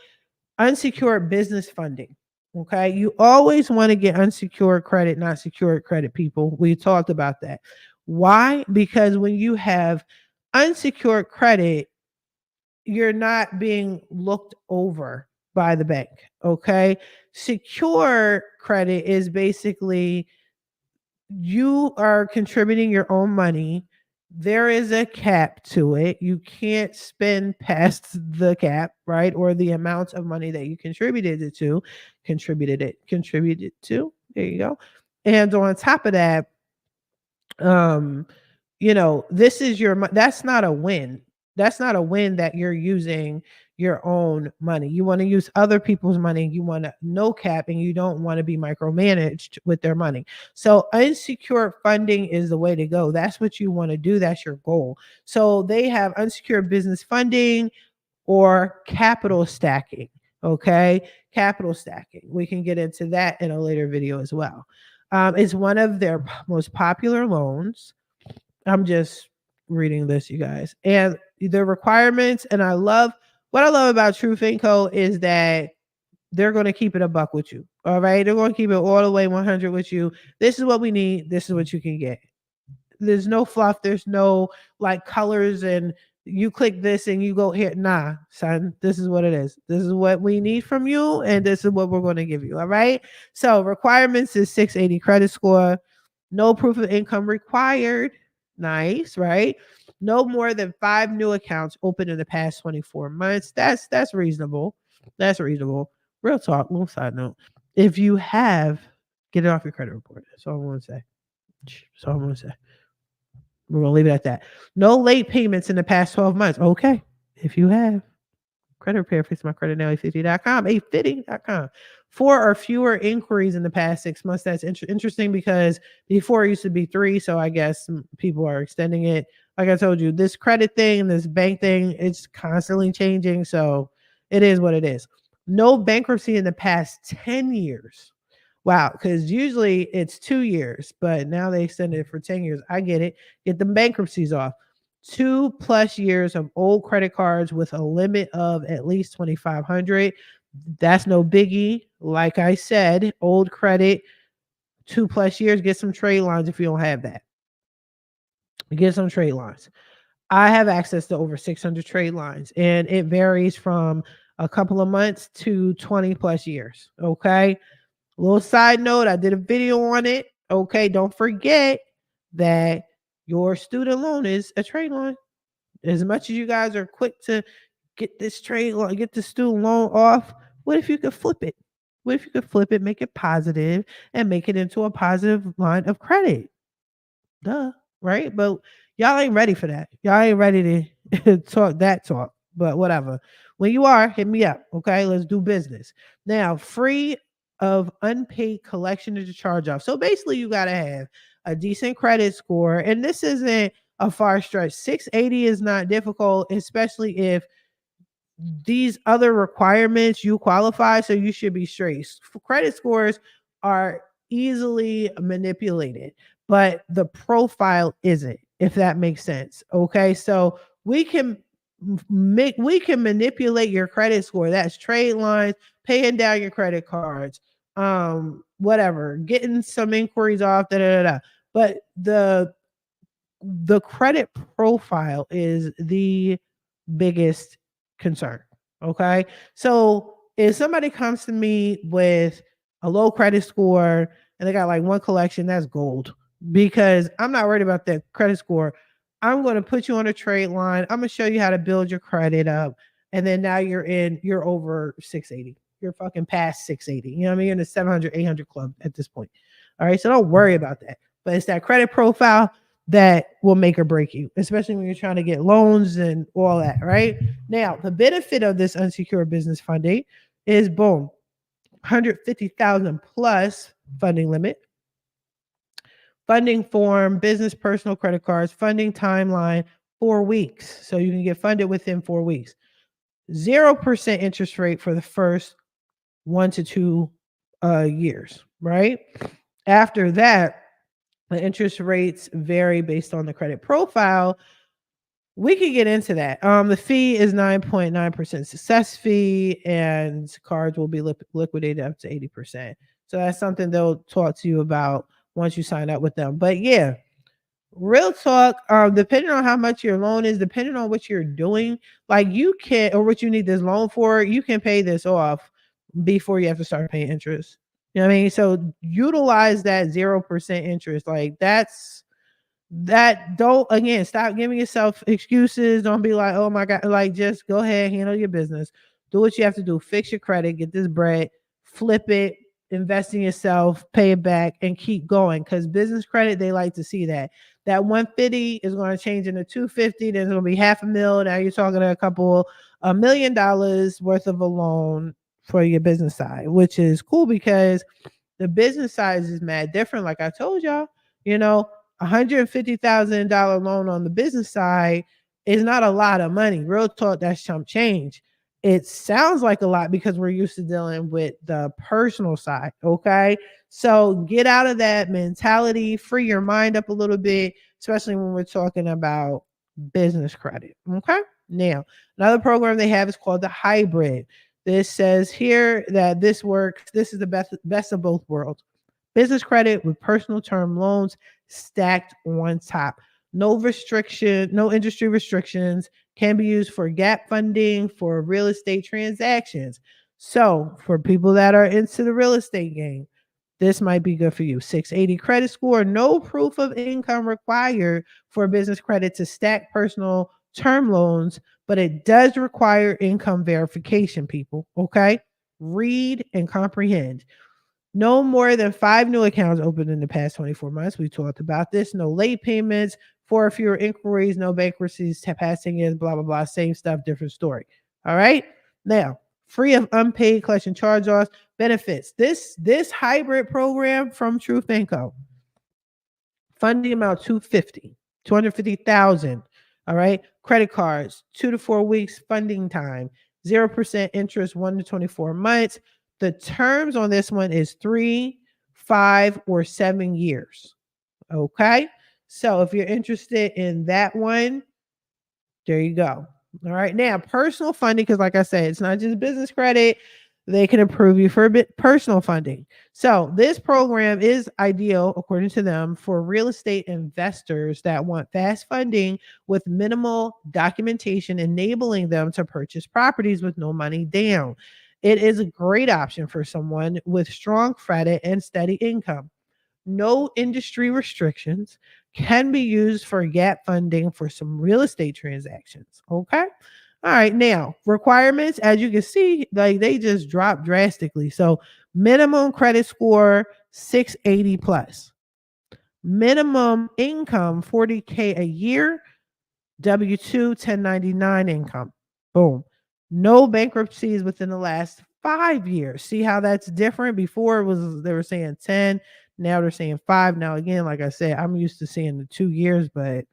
unsecured business funding. Okay. You always want to get unsecured credit, not secured credit, people. We talked about that. Why? Because when you have unsecured credit, you're not being looked over by the bank. Okay. Secure credit is basically you are contributing your own money. There is a cap to it. You can't spend past the cap, right? Or the amount of money that you contributed to. There you go. And on top of that, um, this is that's not a win. That's not a win that you're using your own money. You want to use other people's money. You want to no cap and you don't want to be micromanaged with their money. So unsecured funding is the way to go. That's what you want to do. That's your goal. So they have unsecured business funding or capital stacking. Okay. Capital stacking. We can get into that in a later video as well. It's one of their most popular loans. I'm just reading this, you guys. And the requirements, and what I love about True Finco is that they're going to keep it a buck with you. All right. They're going to keep it all the way 100 with you. This is what we need. This is what you can get. there's no fluff, there's no like colors and you click this and you go here. Nah, son, this is what it is. This is what we need from you, and this is what we're going to give you. All right. So requirements is 680 credit score, no proof of income required. Nice, right? No more than 5 new accounts opened in the past 24 months. That's reasonable. That's reasonable. Real talk, little side note. If you have, get it off your credit report. That's all I want to say. That's all I want to say. We're gonna leave it at that. No late payments in the past 12 months. Okay. If you have credit repair, fix my credit now, 850.com, 850.com. 4 or fewer inquiries in the past 6 months. That's interesting because before it used to be 3. So I guess people are extending it. Like I told you, this credit thing, this bank thing, it's constantly changing. So it is what it is. No bankruptcy in the past 10 years. Wow, because usually it's 2 years, but now they extended it for 10 years. I get it. Get the bankruptcies off. 2+ years of old credit cards with a limit of at least 2,500. That's no biggie. Like I said, old credit, 2+ years. Get some trade lines if you don't have that. Get some trade lines. I have access to over 600 trade lines, and it varies from a couple of months to 20+ years. Okay. Little side note, I did a video on it. Okay, don't forget that your student loan is a trade line. As much as you guys are quick to get this trade loan, get the student loan off, what if you could flip it? What if you could flip it, make it positive, and make it into a positive line of credit? Duh, right? But y'all ain't ready for that. Y'all ain't ready to talk that talk, but whatever. When you are, hit me up. Okay, let's do business. Now, free of unpaid collection to charge off. So basically, you got to have a decent credit score. And this isn't a far stretch. 680 is not difficult, especially if these other requirements you qualify, so you should be straight. Credit scores are easily manipulated, but the profile isn't, if that makes sense. Okay, so we can manipulate your credit score. That's trade lines, paying down your credit cards, whatever, getting some inquiries off, but the credit profile is the biggest concern. Okay. So if somebody comes to me with a low credit score and they got like one collection, that's gold, because I'm not worried about that credit score. I'm going to put you on a trade line. I'm going to show you how to build your credit up. And then now you're over 680. You're fucking past 680. You know what I mean? You're in the 700, 800 club at this point. All right. So don't worry about that. But it's that credit profile that will make or break you, especially when you're trying to get loans and all that, right? Now, the benefit of this unsecured business funding is boom, 150,000 plus funding limit, funding form, business personal credit cards, funding timeline, 4 weeks. So you can get funded within 4 weeks. 0% interest rate for the first 1 to 2 years, right? After that, the interest rates vary based on the credit profile. We can get into that. The fee is 9.9% success fee, and cards will be liquidated up to 80%. So that's something they'll talk to you about once you sign up with them. But yeah, real talk, depending on how much your loan is, depending on what you're doing, like you can, or what you need this loan for, you can pay this off before you have to start paying interest. You know what I mean? So utilize that 0% interest. Like don't, again, stop giving yourself excuses. Don't be like, oh my God, like just go ahead, handle your business. Do what you have to do. Fix your credit, get this bread, flip it, invest in yourself, pay it back, and keep going. Because business credit, they like to see that. That 150 is going to change into 250, then it's going to be $500,000. Now you're talking $1 million worth of a loan for your business side, which is cool because the business side is mad different. Like I told y'all, $150,000 loan on the business side is not a lot of money. Real talk, that's chump change. It sounds like a lot because we're used to dealing with the personal side. Okay. So get out of that mentality, free your mind up a little bit, especially when we're talking about business credit. Okay. Now, another program they have is called the hybrid. This says here that this works. This is the best of both worlds. Business credit with personal term loans stacked on top. No industry restrictions, can be used for gap funding for real estate transactions. So, for people that are into the real estate game, this might be good for you. 680 credit score, no proof of income required for business credit to stack personal term loans, but it does require income verification, people. Okay. Read and comprehend. No more than 5 new accounts opened in the past 24 months. We talked about this. No late payments, 4 or fewer inquiries, no bankruptcies, passing years, blah, blah, blah. Same stuff, different story. All right. Now, free of unpaid collection charge offs, benefits. This hybrid program from Truth and Co. Funding amount 250,000. All right. Credit cards, 2 to 4 weeks funding time, 0% interest, 1 to 24 months. The terms on this one is 3, 5, or 7 years. Okay. So if you're interested in that one, there you go. All right. Now, personal funding, because like I said, it's not just business credit. They can approve you for a bit personal funding. So this program is ideal, according to them, for real estate investors that want fast funding with minimal documentation, enabling them to purchase properties with no money down. It is a great option for someone with strong credit and steady income. No industry restrictions, can be used for gap funding for some real estate transactions. Okay. All right. Now, requirements, as you can see, like they just dropped drastically. So, minimum credit score 680 plus, minimum income 40K a year, W-2 1099 income. Boom. No bankruptcies within the last 5 years. See how that's different? Before it was they were saying 10, now they're saying 5. Now again, like I said, I'm used to seeing the 2 years, but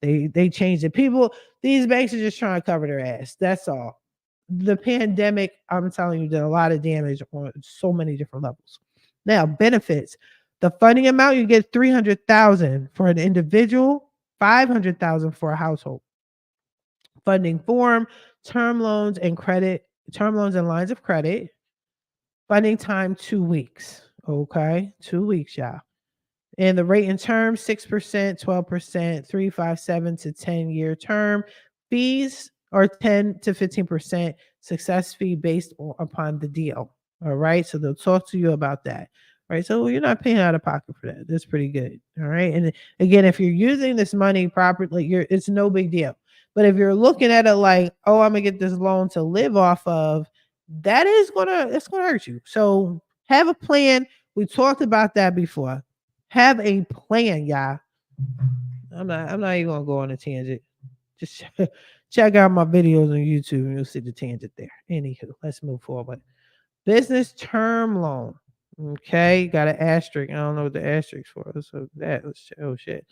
they changed it. People, these banks are just trying to cover their ass. That's all. The pandemic, I'm telling you, did a lot of damage on so many different levels. Now, benefits. The funding amount, you get 300,000 for an individual, 500,000 for a household. Funding form, term loans and credit, term loans and lines of credit. Funding time 2 weeks. Okay, 2 weeks, y'all. And the rate and term 6%, 12%, 3, 5, 7 to 10-year term. Fees are 10 to 15% success fee based upon the deal. All right. So they'll talk to you about that. Right. So you're not paying out of pocket for that. That's pretty good. All right. And again, if you're using this money properly, it's no big deal. But if you're looking at it like, oh, I'm gonna get this loan to live off of, it's gonna hurt you. So have a plan. We talked about that before. Have a plan, y'all. I'm not even gonna go on a tangent. Just check out my videos on YouTube and you'll see the tangent there. Anywho, let's move forward. Business term loan. Okay, got an asterisk. I don't know what the asterisk for. So that let's check. Oh shit.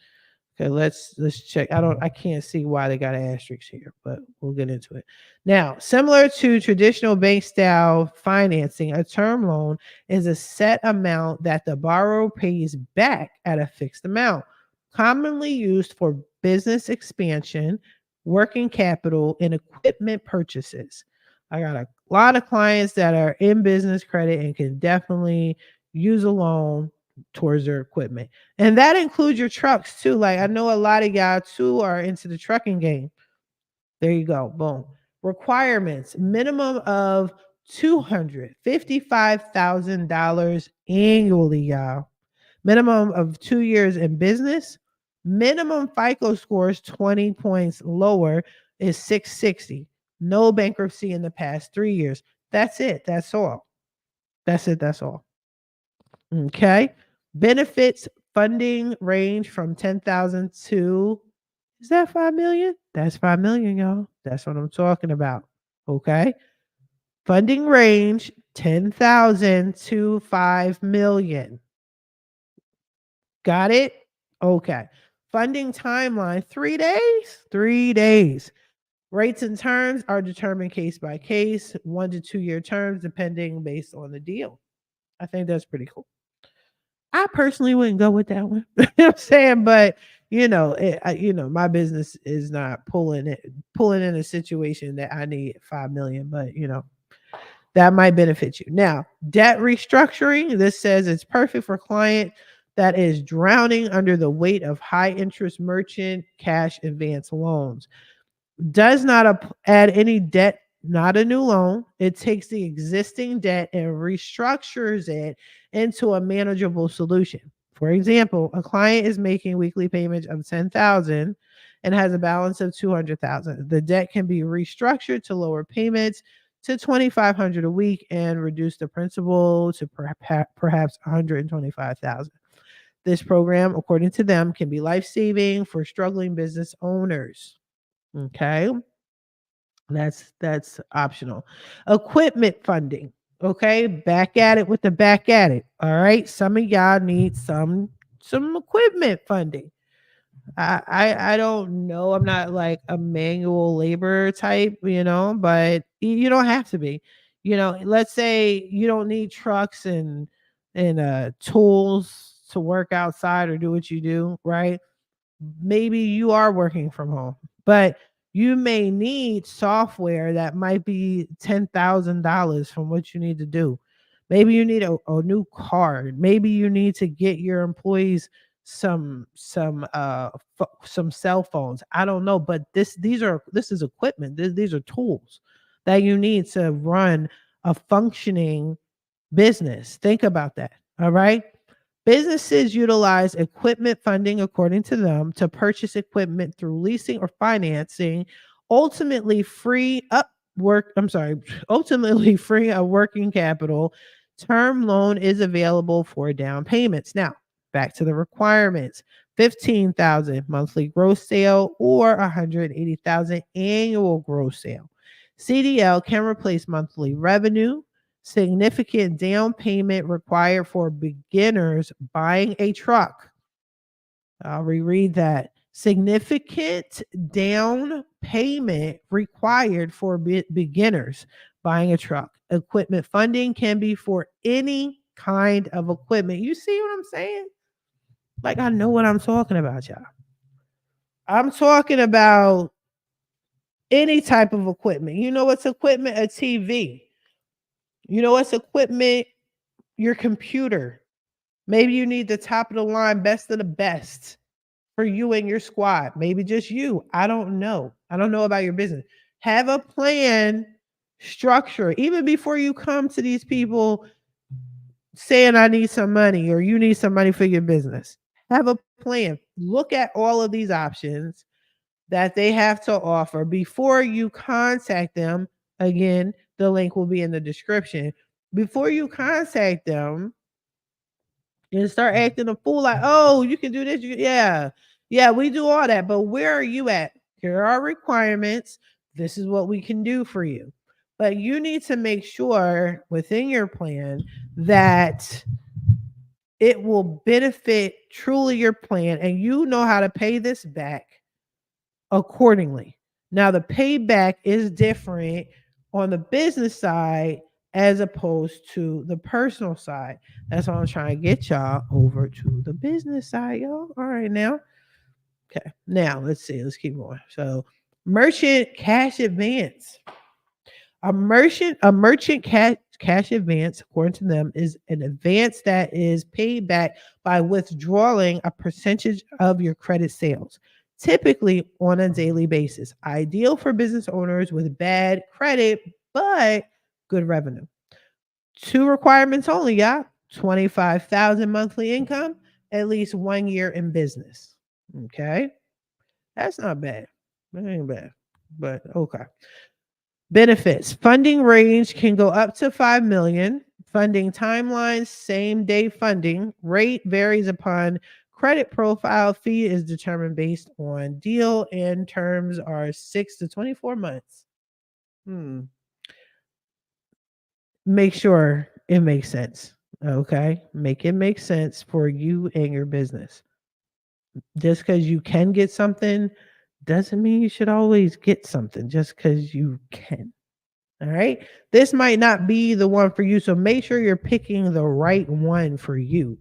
Okay, let's check. I can't see why they got an asterisk here, but we'll get into it. Now, similar to traditional bank style financing, a term loan is a set amount that the borrower pays back at a fixed amount, commonly used for business expansion, working capital, and equipment purchases. I got a lot of clients that are in business credit and can definitely use a loan towards their equipment. And that includes your trucks too. Like I know a lot of y'all too are into the trucking game. There you go. Boom. Requirements: minimum of $255,000 annually, y'all. Minimum of 2 years in business. Minimum FICO scores 20 points lower is 660. No bankruptcy in the past 3 years. That's it. That's all. That's it. That's all. Okay. Benefits funding range from 10,000 to, is that 5 million? That's 5 million, y'all. That's what I'm talking about. Okay. Funding range 10,000 to 5 million. Got it? Okay. Funding timeline 3 days. 3 days. Rates and terms are determined case by case, 1 to 2 year terms, depending based on the deal. I think that's pretty cool. I personally wouldn't go with that one. You know what I'm saying? But my business is not pulling in a situation that I need 5 million. But That might benefit you. Now, debt restructuring, this says it's perfect for client that is drowning under the weight of high interest merchant cash advance loans. Does not add any debt, not a new loan. It takes the existing debt and restructures it into a manageable solution. For example, a client is making weekly payments of 10,000 and has a balance of 200,000. The debt can be restructured to lower payments to 2,500 a week and reduce the principal to perhaps 125,000. This program, according to them, can be life-saving for struggling business owners. Okay? That's optional. Equipment funding. Okay, back at it with the back at it. All right. Some of y'all need some equipment funding. I don't know. I'm not like a manual labor type, but you don't have to be. Let's say you don't need trucks and tools to work outside or do what you do, right? Maybe you are working from home, but you may need software that might be $10,000 from what you need to do. Maybe you need a new card. Maybe you need to get your employees some cell phones. I don't know, but this is equipment. These are tools that you need to run a functioning business. Think about that. All right. Businesses utilize equipment funding, according to them, to purchase equipment through leasing or financing, ultimately free up ultimately free a working capital. Term loan is available for down payments. Now, back to the requirements. 15,000 monthly gross sale or 180,000 annual gross sale. CDL can replace monthly revenue. Significant down payment required for beginners buying a truck. I'll reread that. Significant down payment required for beginners buying a truck. Equipment funding can be for any kind of equipment. You see what I'm saying? Like, I know what I'm talking about, y'all. I'm talking about any type of equipment. You know what's equipment? A TV. You know what's equipment? Your computer. Maybe you need the top of the line, best of the best for you and your squad. Maybe just you. I don't know. I don't know about your business. Have a plan, structure, even before you come to these people saying, I need some money or you need some money for your business. Have a plan. Look at all of these options that they have to offer before you contact them. Again, the link will be in the description. Before you contact them, and start acting a fool like, oh, you can do this. Yeah, we do all that. But where are you at? Here are our requirements. This is what we can do for you. But you need to make sure within your plan that it will benefit truly your plan and you know how to pay this back accordingly. Now, the payback is different on the business side as opposed to the personal side. That's why I'm trying to get y'all over to the business side, y'all. All right, now. Okay, now let's see. Let's keep going. So, merchant cash advance. A merchant cash advance, according to them, is an advance that is paid back by withdrawing a percentage of your credit sales, typically on a daily basis. Ideal for business owners with bad credit but good revenue. Two requirements only, yeah. 25,000 monthly income, at least 1 year in business. Okay. That's not bad. That ain't bad. But okay. Benefits. Funding range can go up to 5 million. Funding timelines, same day funding. Rate varies upon credit profile. Fee is determined based on deal and terms are 6 to 24 months. Make sure it makes sense. Okay? Make it make sense for you and your business. Just because you can get something doesn't mean you should always get something just because you can. All right. This might not be the one for you. So make sure you're picking the right one for you.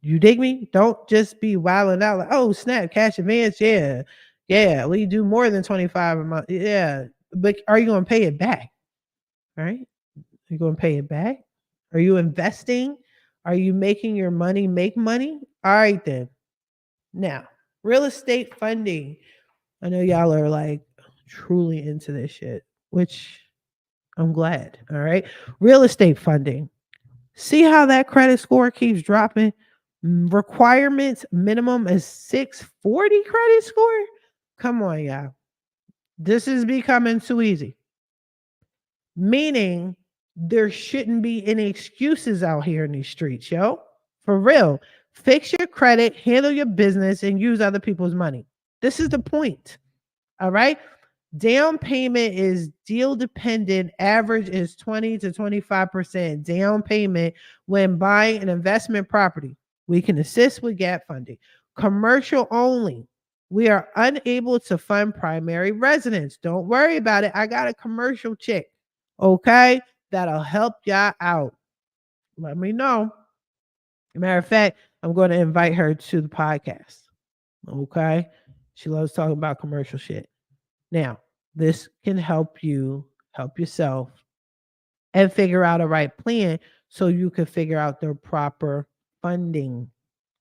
You dig me? Don't just be wilding out like, oh, snap, cash advance. Yeah. Yeah. We do more than 25 a month. Yeah. But are you going to pay it back? All right. You going to pay it back? Are you investing? Are you making your money make money? All right, then. Now, real estate funding. I know y'all are like truly into this shit, which I'm glad. All right. Real estate funding. See how that credit score keeps dropping? Requirements minimum is 640 credit score. Come on, y'all. This is becoming too easy. Meaning there shouldn't be any excuses out here in these streets, yo. For real. Fix your credit, handle your business, and use other people's money. This is the point. All right. Down payment is deal dependent. Average is 20 to 25% down payment when buying an investment property. We can assist with gap funding. Commercial only. We are unable to fund primary residence. Don't worry about it. I got a commercial chick. Okay. That'll help y'all out. Let me know. Matter of fact, I'm going to invite her to the podcast. Okay. She loves talking about commercial shit. Now, this can help you help yourself and figure out a right plan so you can figure out the proper funding.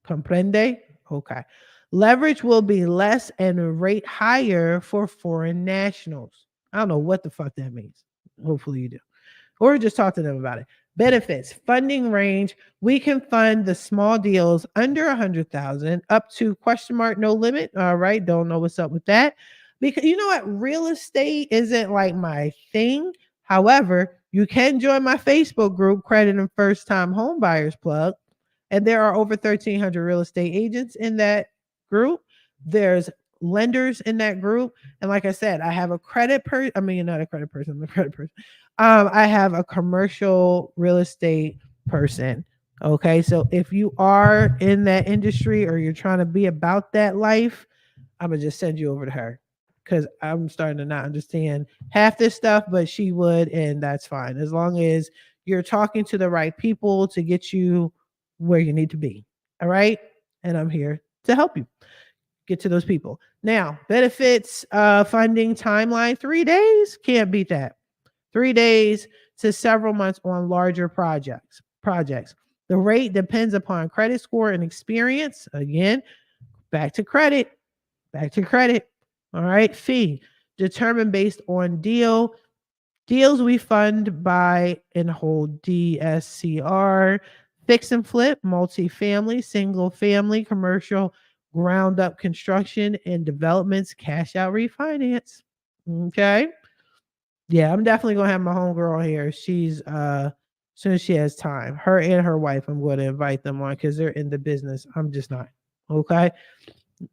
Comprende? Okay. Leverage will be less and rate higher for foreign nationals. I don't know what the fuck that means. Hopefully you do. Or just talk to them about it. Benefits, funding range. We can fund the small deals under 100,000 up to question mark no limit. All right, don't know what's up with that. Because you know what, real estate isn't like my thing. However, you can join my Facebook group, Credit and First Time Home Buyers Plug, and there are over 1,300 real estate agents in that group. There's lenders in that group, and like I said, I have a credit person. I mean, not a credit person. I'm a credit person. I have a commercial real estate person. Okay. So if you are in that industry or you're trying to be about that life, I'm going to just send you over to her because I'm starting to not understand half this stuff, but she would, and that's fine. As long as you're talking to the right people to get you where you need to be. All right. And I'm here to help you get to those people. Now, benefits, funding timeline, 3 days. Can't beat that. 3 days to several months on larger projects. The rate depends upon credit score and experience. Again, back to credit. All right. Fee determined based on deals we fund by and hold DSCR, fix and flip, multifamily, single family, commercial, ground up construction and developments, cash out refinance. Okay. Yeah, I'm definitely gonna have my homegirl here. She's as soon as she has time. Her and her wife, I'm going to invite them on because they're in the business. I'm just not. Okay.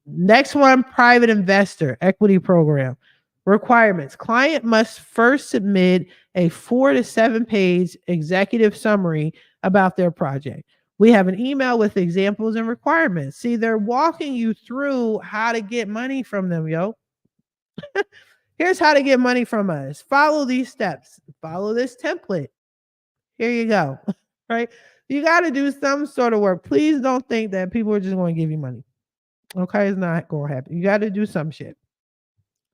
Next one, private investor equity program. Requirements. Client must first submit a 4 to 7 page executive summary about their project. We have an email with examples and requirements. See, they're walking you through how to get money from them, yo. Here's how to get money from us. Follow these steps. Follow this template. Here you go. Right? You got to do some sort of work. Please don't think that people are just going to give you money. Okay, it's not going to happen. You got to do some shit.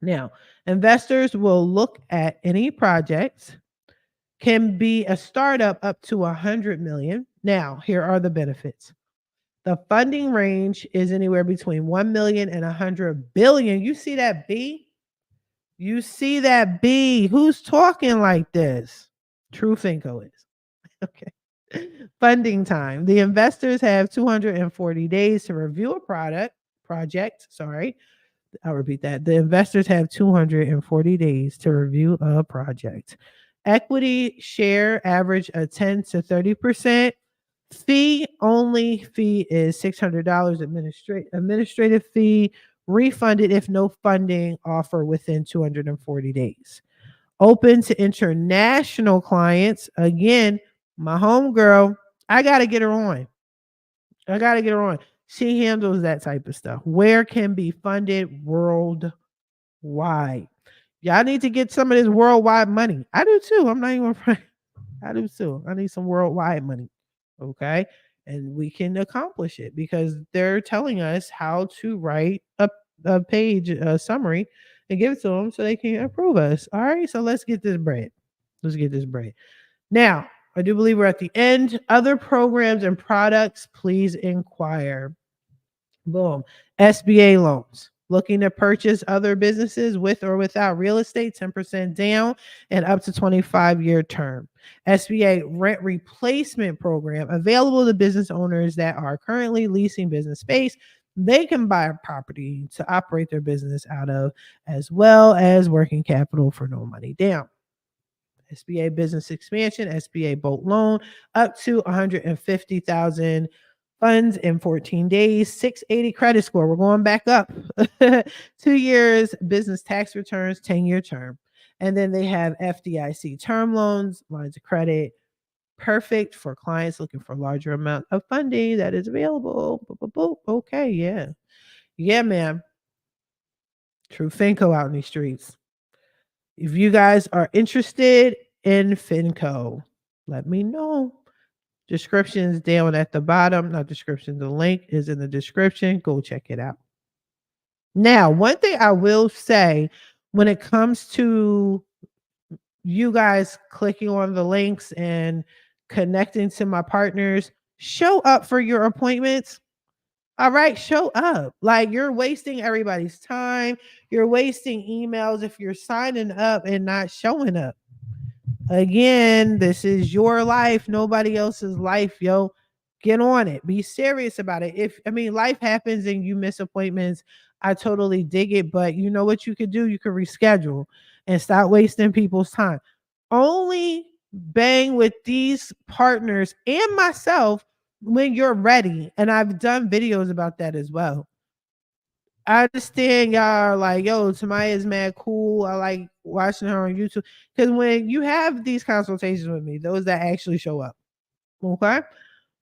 Now, investors will look at any projects, can be a startup up to 100 million. Now, here are the benefits. The funding range is anywhere between 1 million and 100 billion. You see that B? You see that B? Who's talking like this? True Finko is. Okay. Funding time. The investors have 240 days to review a project. Sorry. I'll repeat that. The investors have 240 days to review a project. Equity share average of 10 to 30%. Fee is $600 administrative fee, refunded if no funding offer within 240 days. Open to international clients. Again, my homegirl, I got to get her on. She handles that type of stuff. Where can be funded worldwide. Y'all need to get some of this worldwide money. I do too. I'm not even I do too. I need some worldwide money. Okay. And we can accomplish it because they're telling us how to write a page, a summary, and give it to them so they can approve us. All right. So let's get this bread. Now, I do believe we're at the end. Other programs and products, please inquire. Boom. SBA loans. Looking to purchase other businesses with or without real estate, 10% down and up to 25-year term. SBA rent replacement program available to business owners that are currently leasing business space. They can buy a property to operate their business out of, as well as working capital for no money down. SBA business expansion, SBA boat loan up to 150,000 funds in 14 days, 680 credit score. We're going back up. 2 years business tax returns, 10-year term. And then they have FDIC term loans, lines of credit, perfect for clients looking for larger amount of funding that is available. Okay, yeah. Yeah, man. True Finco out in these streets. If you guys are interested in Finco, let me know. Description is down at the bottom. Not description, the link is in the description. Go check it out. Now, one thing I will say when it comes to you guys clicking on the links and connecting to my partners, show up for your appointments. All right, show up. Like, you're wasting everybody's time. You're wasting emails if you're signing up and not showing up. Again, this is your life, nobody else's life, yo. Get on it. Be serious about it. Life happens and you miss appointments. I totally dig it, but you know what you could do? You could reschedule and stop wasting people's time. Only bang with these partners and myself when you're ready. And I've done videos about that as well. I understand y'all are like, yo, Tamiya is mad cool. I like watching her on YouTube. Because when you have these consultations with me, those that actually show up. Okay.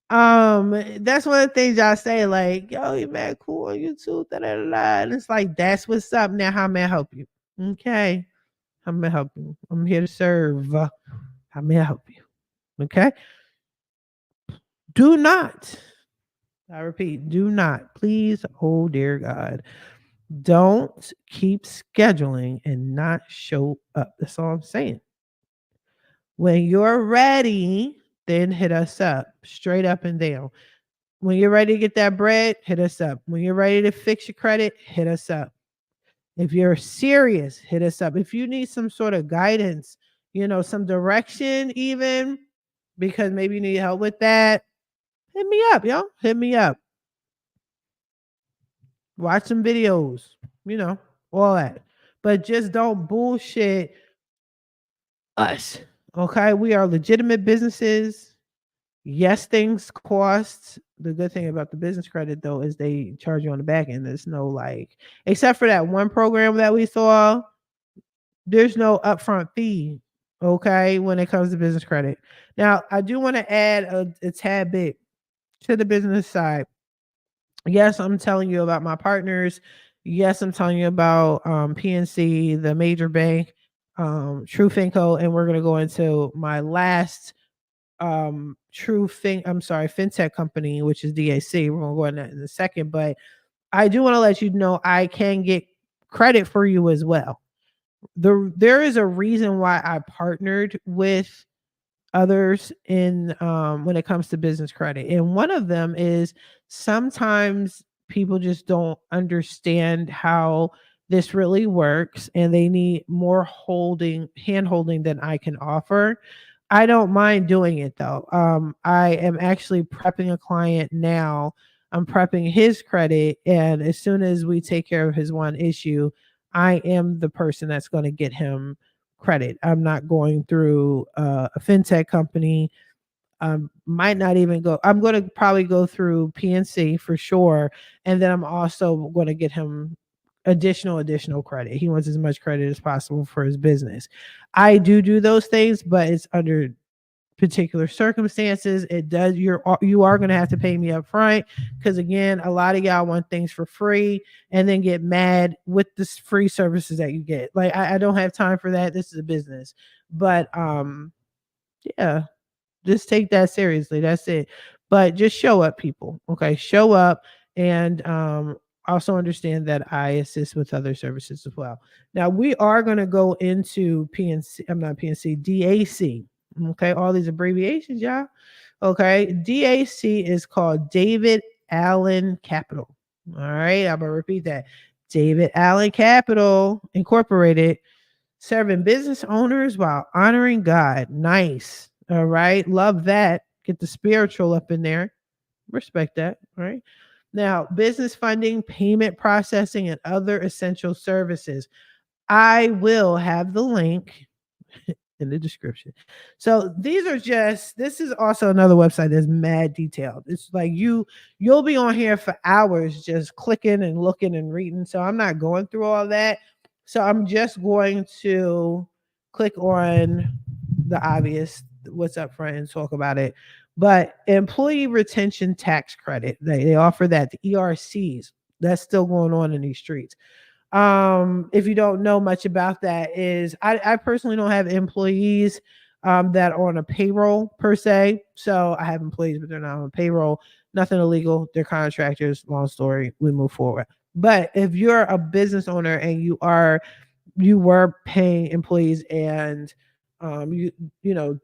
That's one of the things y'all say, like, yo, you mad cool on YouTube. Da, da, da, da. And it's like, that's what's up. Now, how may I help you? Okay. How may I help you? I'm here to serve. How may I help you? Okay. Do not, I repeat, do not, please, oh dear God, don't keep scheduling and not show up. That's all I'm saying. When you're ready, then hit us up, straight up and down. When you're ready to get that bread, hit us up. When you're ready to fix your credit, hit us up. If you're serious, hit us up. If you need some sort of guidance, some direction, even because maybe you need help with that, hit me up, yo. Hit me up. Watch some videos, all that. But just don't bullshit us. Okay. We are legitimate businesses. Yes, things cost. The good thing about the business credit, though, is they charge you on the back end. There's no except for that one program that we saw, there's no upfront fee. Okay. When it comes to business credit. Now, I do want to add a tad bit to the business side. Yes, I'm telling you about my partners. Yes, I'm telling you about PNC, the major bank, True Finco, and we're gonna go into my last fintech company, which is DAC. We're gonna go into that in a second, but I do want to let you know I can get credit for you as well. There is a reason why I partnered with others in when it comes to business credit, and one of them is sometimes people just don't understand how this really works and they need more hand holding than I can offer. I don't mind doing it though. I am actually prepping a client now. I'm prepping his credit, and as soon as we take care of his one issue, I am the person that's going to get him credit. I'm not going through a fintech company. Might not even go. I'm going to probably go through PNC for sure, and then I'm also going to get him additional credit. He wants as much credit as possible for his business. I do those things, but it's under particular circumstances. You are going to have to pay me up front, because again, a lot of y'all want things for free and then get mad with the free services that you get. Like, I don't have time for that. This is a business. But yeah, just take that seriously. That's it. But just show up, people. Okay, show up, and also understand that I assist with other services as well. Now we are going to go into PNC. I'm not PNC, DAC. Okay, all these abbreviations, y'all. Okay, DAC is called David Allen Capital. All right, I'm gonna repeat that. David Allen Capital Incorporated, serving business owners while honoring God. Nice. All right, love that. Get the spiritual up in there. Respect that. All right. Now, business funding, payment processing, and other essential services. I will have the link in the description. So this is also another website that's mad detailed. It's like you'll be on here for hours just clicking and looking and reading. So I'm not going through all that. So I'm just going to click on the obvious, what's up front, and talk about it. But employee retention tax credit, they offer that, the ERCs, that's still going on in these streets. If you don't know much about that, is I personally don't have employees that are on a payroll per se. So I have employees, but they're not on a payroll. Nothing illegal. They're contractors. Long story. We move forward. But if you're a business owner and you were paying employees, and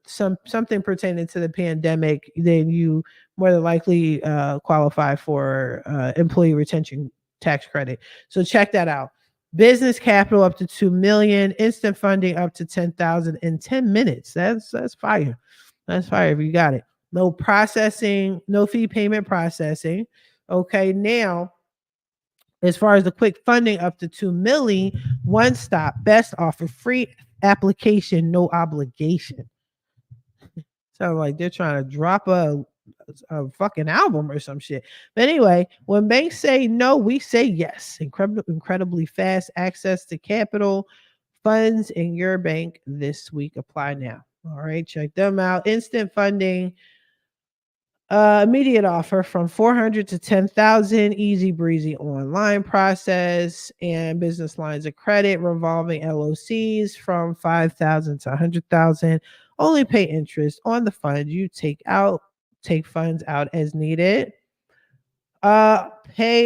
something pertaining to the pandemic, then you more than likely qualify for employee retention tax credit. So check that out. Business capital up to 2 million, instant funding up to 10,000 in 10 minutes. That's fire. That's fire if you got it. No processing, no fee payment processing. Okay, now as far as the quick funding up to 2 milli, one stop, best offer, free application, no obligation. Sounds like they're trying to drop a fucking album or some shit. But anyway, when banks say no, we say yes. Incredibly fast access to capital funds in your bank this week. Apply now. All right, check them out. Instant funding. Immediate offer from 400 to 10,000, easy breezy online process, and business lines of credit, revolving LOCs from 5,000 to 100,000. Only pay interest on the funds you take funds out as needed. Pay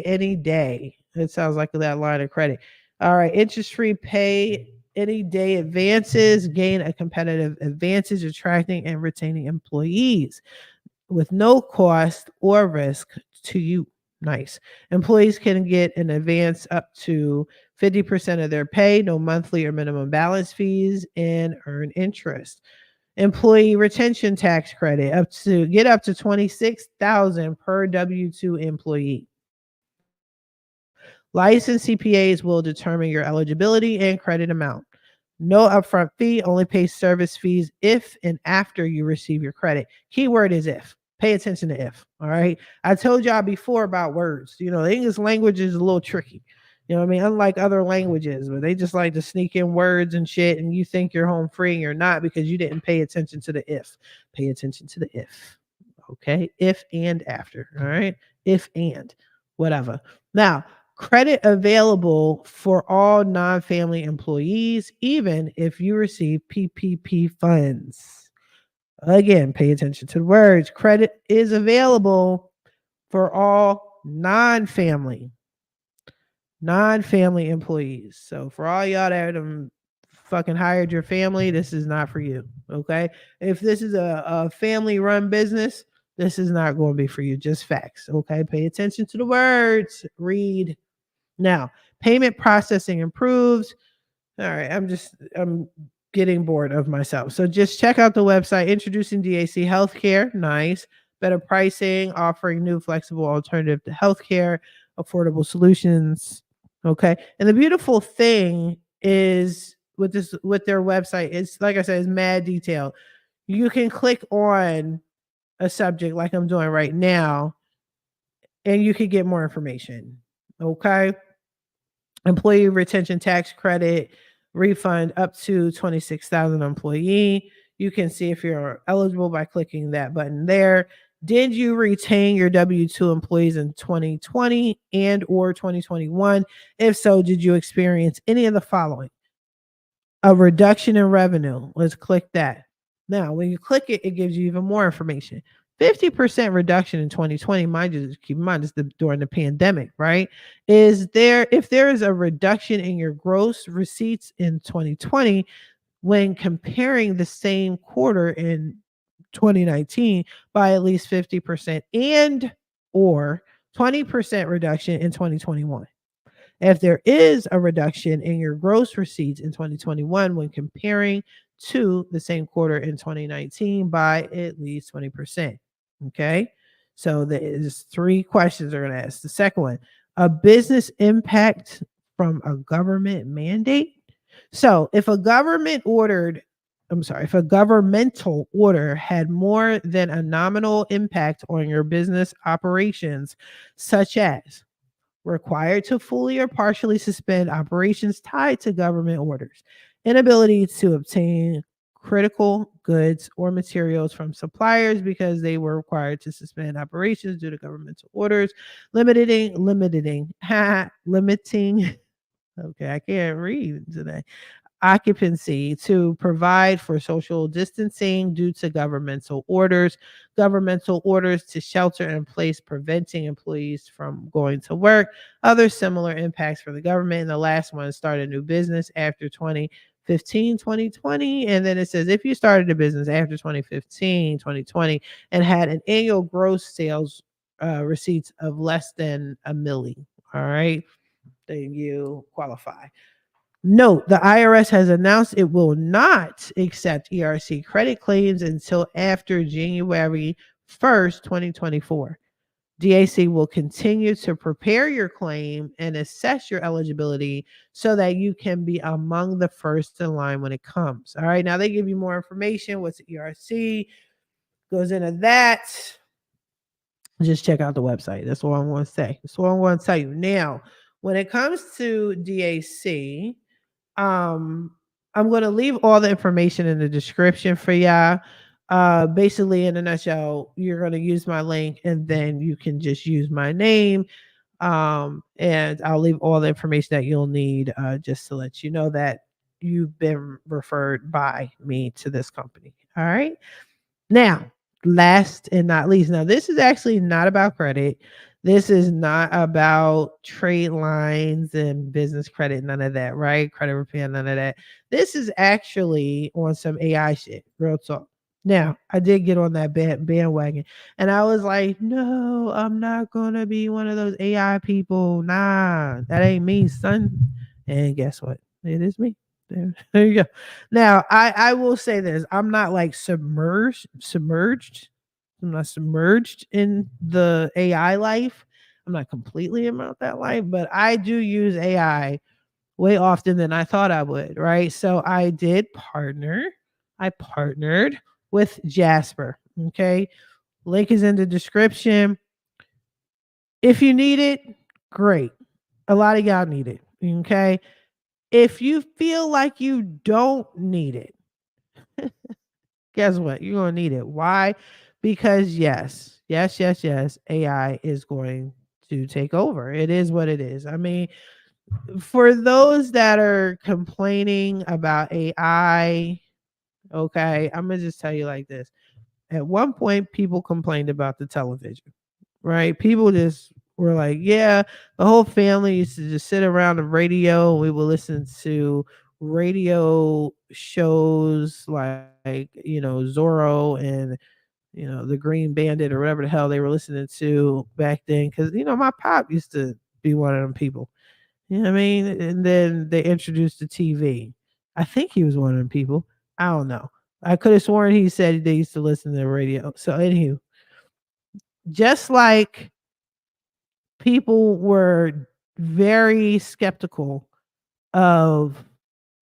any day. It sounds like that line of credit. All right, interest free pay any day advances, gain a competitive advantage attracting and retaining employees with no cost or risk to you. Nice. Employees can get an advance up to 50% of their pay, no monthly or minimum balance fees, and earn interest. Employee retention tax credit up to 26,000 per W-2 employee. Licensed CPAs will determine your eligibility and credit amount. No upfront fee, only pay service fees if and after you receive your credit. Keyword is if. Pay attention to if. All right. I told y'all before about words. The English language is a little tricky. You know what I mean? Unlike other languages where they just like to sneak in words and shit, and you think you're home free and you're not because you didn't pay attention to the if. Pay attention to the if. Okay. If and after. All right. If and whatever. Now, credit available for all non-family employees, even if you receive PPP funds. Again, pay attention to the words. Credit is available for all non-family employees. So for all y'all that fucking hired your family, this is not for you. Okay. If this is a family run business, this is not going to be for you. Just facts. Okay. Pay attention to the words. Read. Now, payment processing improves. All right, I'm getting bored of myself. So just check out the website. Introducing DAC Healthcare. Nice. Better pricing, offering new flexible alternative to healthcare, affordable solutions. Okay. And the beautiful thing is with their website, it's like I said, it's mad detailed. You can click on a subject like I'm doing right now, and you can get more information. Okay. Employee retention tax credit refund up to 26,000 employee. You can see if you're eligible by clicking that button there. Did you retain your W-2 employees in 2020 and or 2021? If so, did you experience any of the following? A reduction in revenue. Let's click that. Now, when you click it, it gives you even more information. 50% reduction in 2020. Mind you, keep in mind, it's during the pandemic, right? If there is a reduction in your gross receipts in 2020, when comparing the same quarter in 2019 by at least 50% and or 20% reduction in 2021. If there is a reduction in your gross receipts in 2021 when comparing to the same quarter in 2019 by at least 20%. Okay. So there's three questions they're going to ask. The second one, a business impact from a government mandate. So if a governmental order had more than a nominal impact on your business operations, such as required to fully or partially suspend operations tied to government orders, inability to obtain critical goods or materials from suppliers because they were required to suspend operations due to governmental orders, limiting. Okay, I can't read today occupancy to provide for social distancing due to governmental orders to shelter in place, preventing employees from going to work, other similar impacts for the government. And the last one, start a new business after 2015, 2020. And then it says, if you started a business after 2015, 2020, and had an annual gross sales receipts of less than a milli, all right, then you qualify. Note, the IRS has announced it will not accept ERC credit claims until after January 1st, 2024. DAC will continue to prepare your claim and assess your eligibility so that you can be among the first in line when it comes. All right, now they give you more information. What's the ERC? Goes into that. Just check out the website. That's all I'm going to say. That's all I'm going to tell you. Now, when it comes to DAC, I'm going to leave all the information in the description for y'all. Basically, in a nutshell, you're going to use my link and then you can just use my name. And I'll leave all the information that you'll need just to let you know that you've been referred by me to this company. All right. Now, last and not least, now this is actually not about credit. This is not about trade lines and business credit, none of that, right? Credit repair, none of that. This is actually on some AI shit, real talk. Now, I did get on that bandwagon and I was like, no, I'm not going to be one of those AI people. Nah, that ain't me, son. And guess what? It is me. There you go. Now, I will say this. I'm not like submerged. I'm not submerged in the AI life. I'm not completely about that life, but I do use AI way often than I thought I would, right? So I did partner. I partnered with Jasper. Okay. Link is in the description. If you need it, great. A lot of y'all need it. Okay. If you feel like you don't need it, guess what? You're going to need it. Why? Because yes, AI is going to take over. It is what it is. I mean, for those that are complaining about AI, okay, I'm going to just tell you like this. At one point, people complained about the television, right? People just were like, yeah, the whole family used to just sit around the radio. We would listen to radio shows like, Zorro and, the Green Bandit or whatever the hell they were listening to back then. Cause, my pop used to be one of them people. You know what I mean? And then they introduced the TV. I think he was one of them people. I don't know. I could have sworn he said they used to listen to the radio. So, anywho, just like people were very skeptical of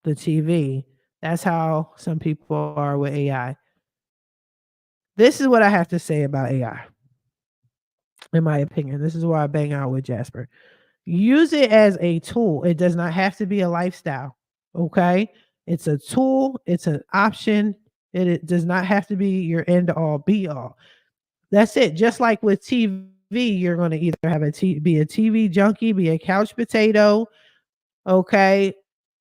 the TV, that's how some people are with AI. This is what I have to say about AI, in my opinion. This is why I bang out with Jasper. Use it as a tool. It does not have to be a lifestyle. Okay. It's a tool, it's an option. It does not have to be your end all be all. That's it. Just like with TV, you're going to either have be a TV junkie, be a couch potato, okay,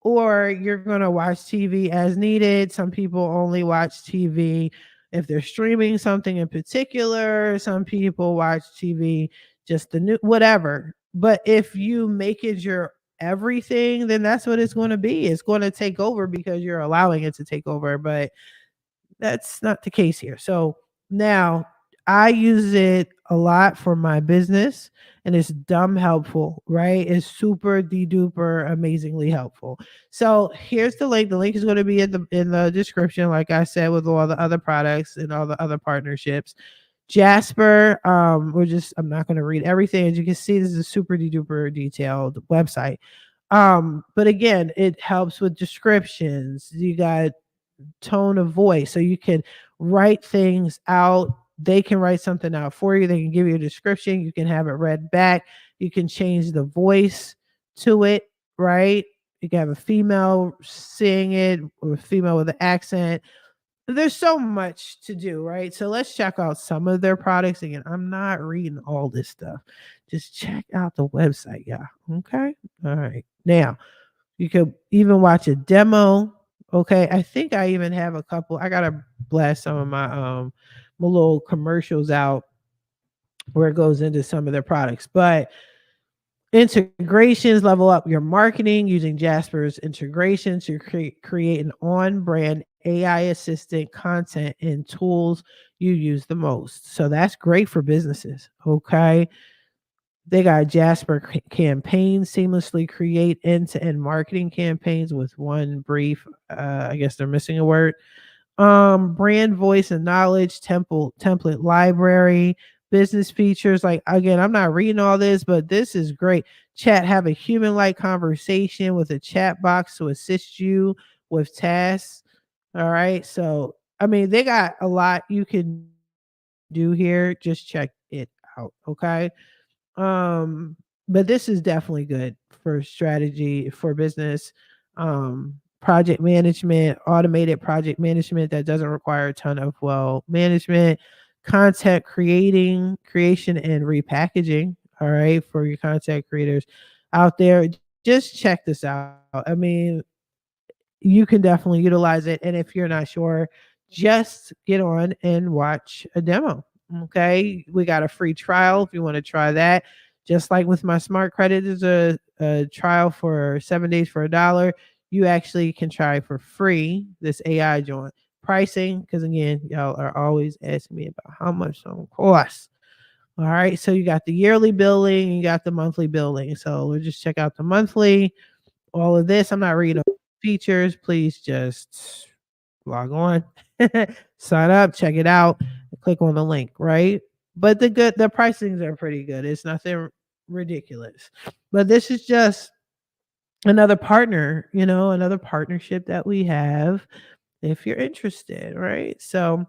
or you're going to watch TV as needed. Some people only watch TV if they're streaming something in particular. Some people watch TV just the new whatever. But if you make it your everything, then that's what it's going to be. It's going to take over because you're allowing it to take over. But that's not the case here. So now I use it a lot for my business and it's dumb helpful, right? It's super de duper amazingly helpful. So here's the link. The link is going to be in the description, like I said, with all the other products and all the other partnerships. Jasper, I'm not going to read everything. As you can see, this is a super de duper detailed website. But again, it helps with descriptions. You got tone of voice. So you can write things out. They can write something out for you. They can give you a description. You can have it read back. You can change the voice to it, right? You can have a female sing it or a female with an accent. There's so much to do, right? So let's check out some of their products. Again, I'm not reading all this stuff. Just check out the website, yeah. Okay. All right. Now, you could even watch a demo. Okay. I think I even have a couple. I gotta blast some of my little commercials out where it goes into some of their products. But integrations level up your marketing using Jasper's integration to create an on-brand AI assistant content and tools you use the most. So that's great for businesses. Okay. They got Jasper campaign seamlessly create end-to-end marketing campaigns with one brief. I guess they're missing a word. Brand voice and knowledge template library, business features. Like again, I'm not reading all this, but this is great. Chat, have a human-like conversation with a chat box to assist you with tasks. All right. So I mean, they got a lot you can do here. Just check it out. Okay. But this is definitely good for strategy for business, project management, automated project management that doesn't require a ton of management, content creation and repackaging. All right, for your content creators out there, just check this out. I mean, you can definitely utilize it. And if you're not sure, just get on and watch a demo. Okay. We got a free trial if you want to try that. Just like with my smart credit, there's a trial for 7 days for $1. You actually can try for free this AI joint. Pricing, because again, y'all are always asking me about how much something costs. All right. So you got the yearly billing, you got the monthly billing. So we'll just check out the monthly. All of this, I'm not reading features. Please just log on, sign up, check it out, click on the link, right? But the pricings are pretty good. It's nothing ridiculous. But this is just another partner, another partnership that we have if you're interested, right? So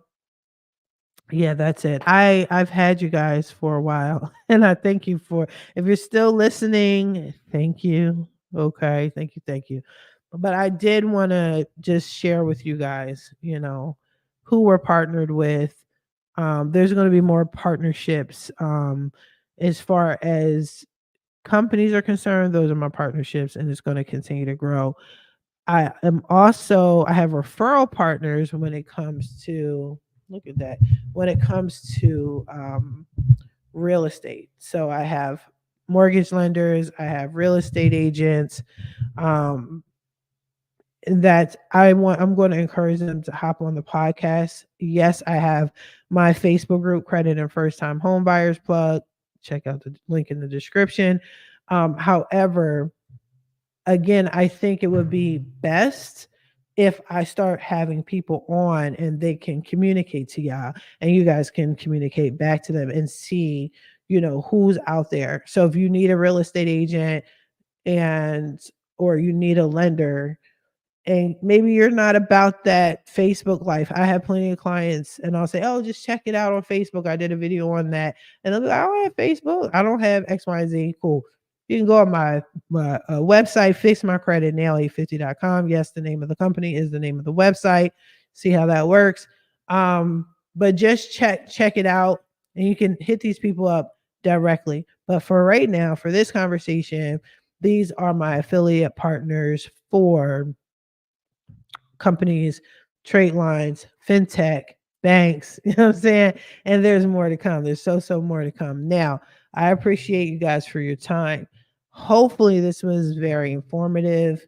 yeah, that's it. I've had you guys for a while and I thank you for if you're still listening, thank you. Okay, thank you. But I did want to just share with you guys, who we're partnered with. There's going to be more partnerships as far as companies are concerned. Those are my partnerships and it's going to continue to grow. I have referral partners when it comes to look at that when it comes to real estate. So I have mortgage lenders, I have real estate agents um, that I'm going to encourage them to hop on the podcast. Yes, I have my Facebook group, Credit and First Time Home Buyers Plug. Check out the link in the description. However, again, I think it would be best if I start having people on and they can communicate to y'all and you guys can communicate back to them and see, who's out there. So if you need a real estate agent and or you need a lender, and maybe you're not about that Facebook life. I have plenty of clients and I'll say, oh, just check it out on Facebook. I did a video on that. And they'll be like, I don't have Facebook. I don't have X, Y, and Z. Cool. You can go on my website, fixmycreditnow850.com. Yes, the name of the company is the name of the website. See how that works. But just check it out and you can hit these people up directly. But for right now, for this conversation, these are my affiliate partners for companies, trade lines, fintech, banks, you know what I'm saying? And there's more to come. There's so more to come. Now, I appreciate you guys for your time. Hopefully, this was very informative.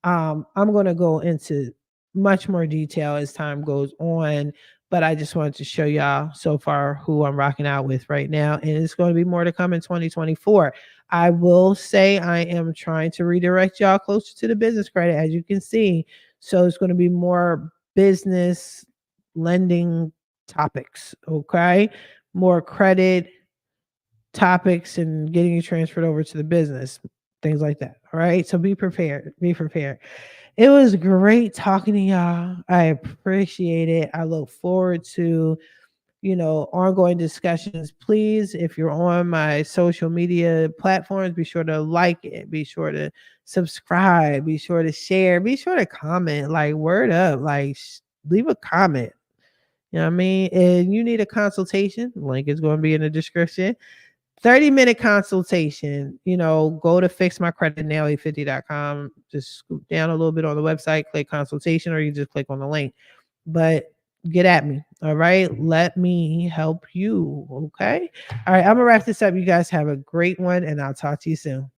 I'm going to go into much more detail as time goes on, but I just wanted to show y'all so far who I'm rocking out with right now. And it's going to be more to come in 2024. I will say I am trying to redirect y'all closer to the business credit, as you can see. So it's going to be more business lending topics. Okay. More credit topics and getting you transferred over to the business, things like that. All right. So be prepared. Be prepared. It was great talking to y'all. I appreciate it. I look forward to, ongoing discussions. Please, if you're on my social media platforms, be sure to like it, be sure to subscribe, be sure to share, be sure to comment, like word up, like leave a comment. You know what I mean? And you need a consultation, link is going to be in the description. 30-minute consultation, go to fixmycreditnow850.com. Just scoop down a little bit on the website, click consultation, or you just click on the link. But get at me. All right. Let me help you. Okay. All right. I'm going to wrap this up. You guys have a great one, and I'll talk to you soon.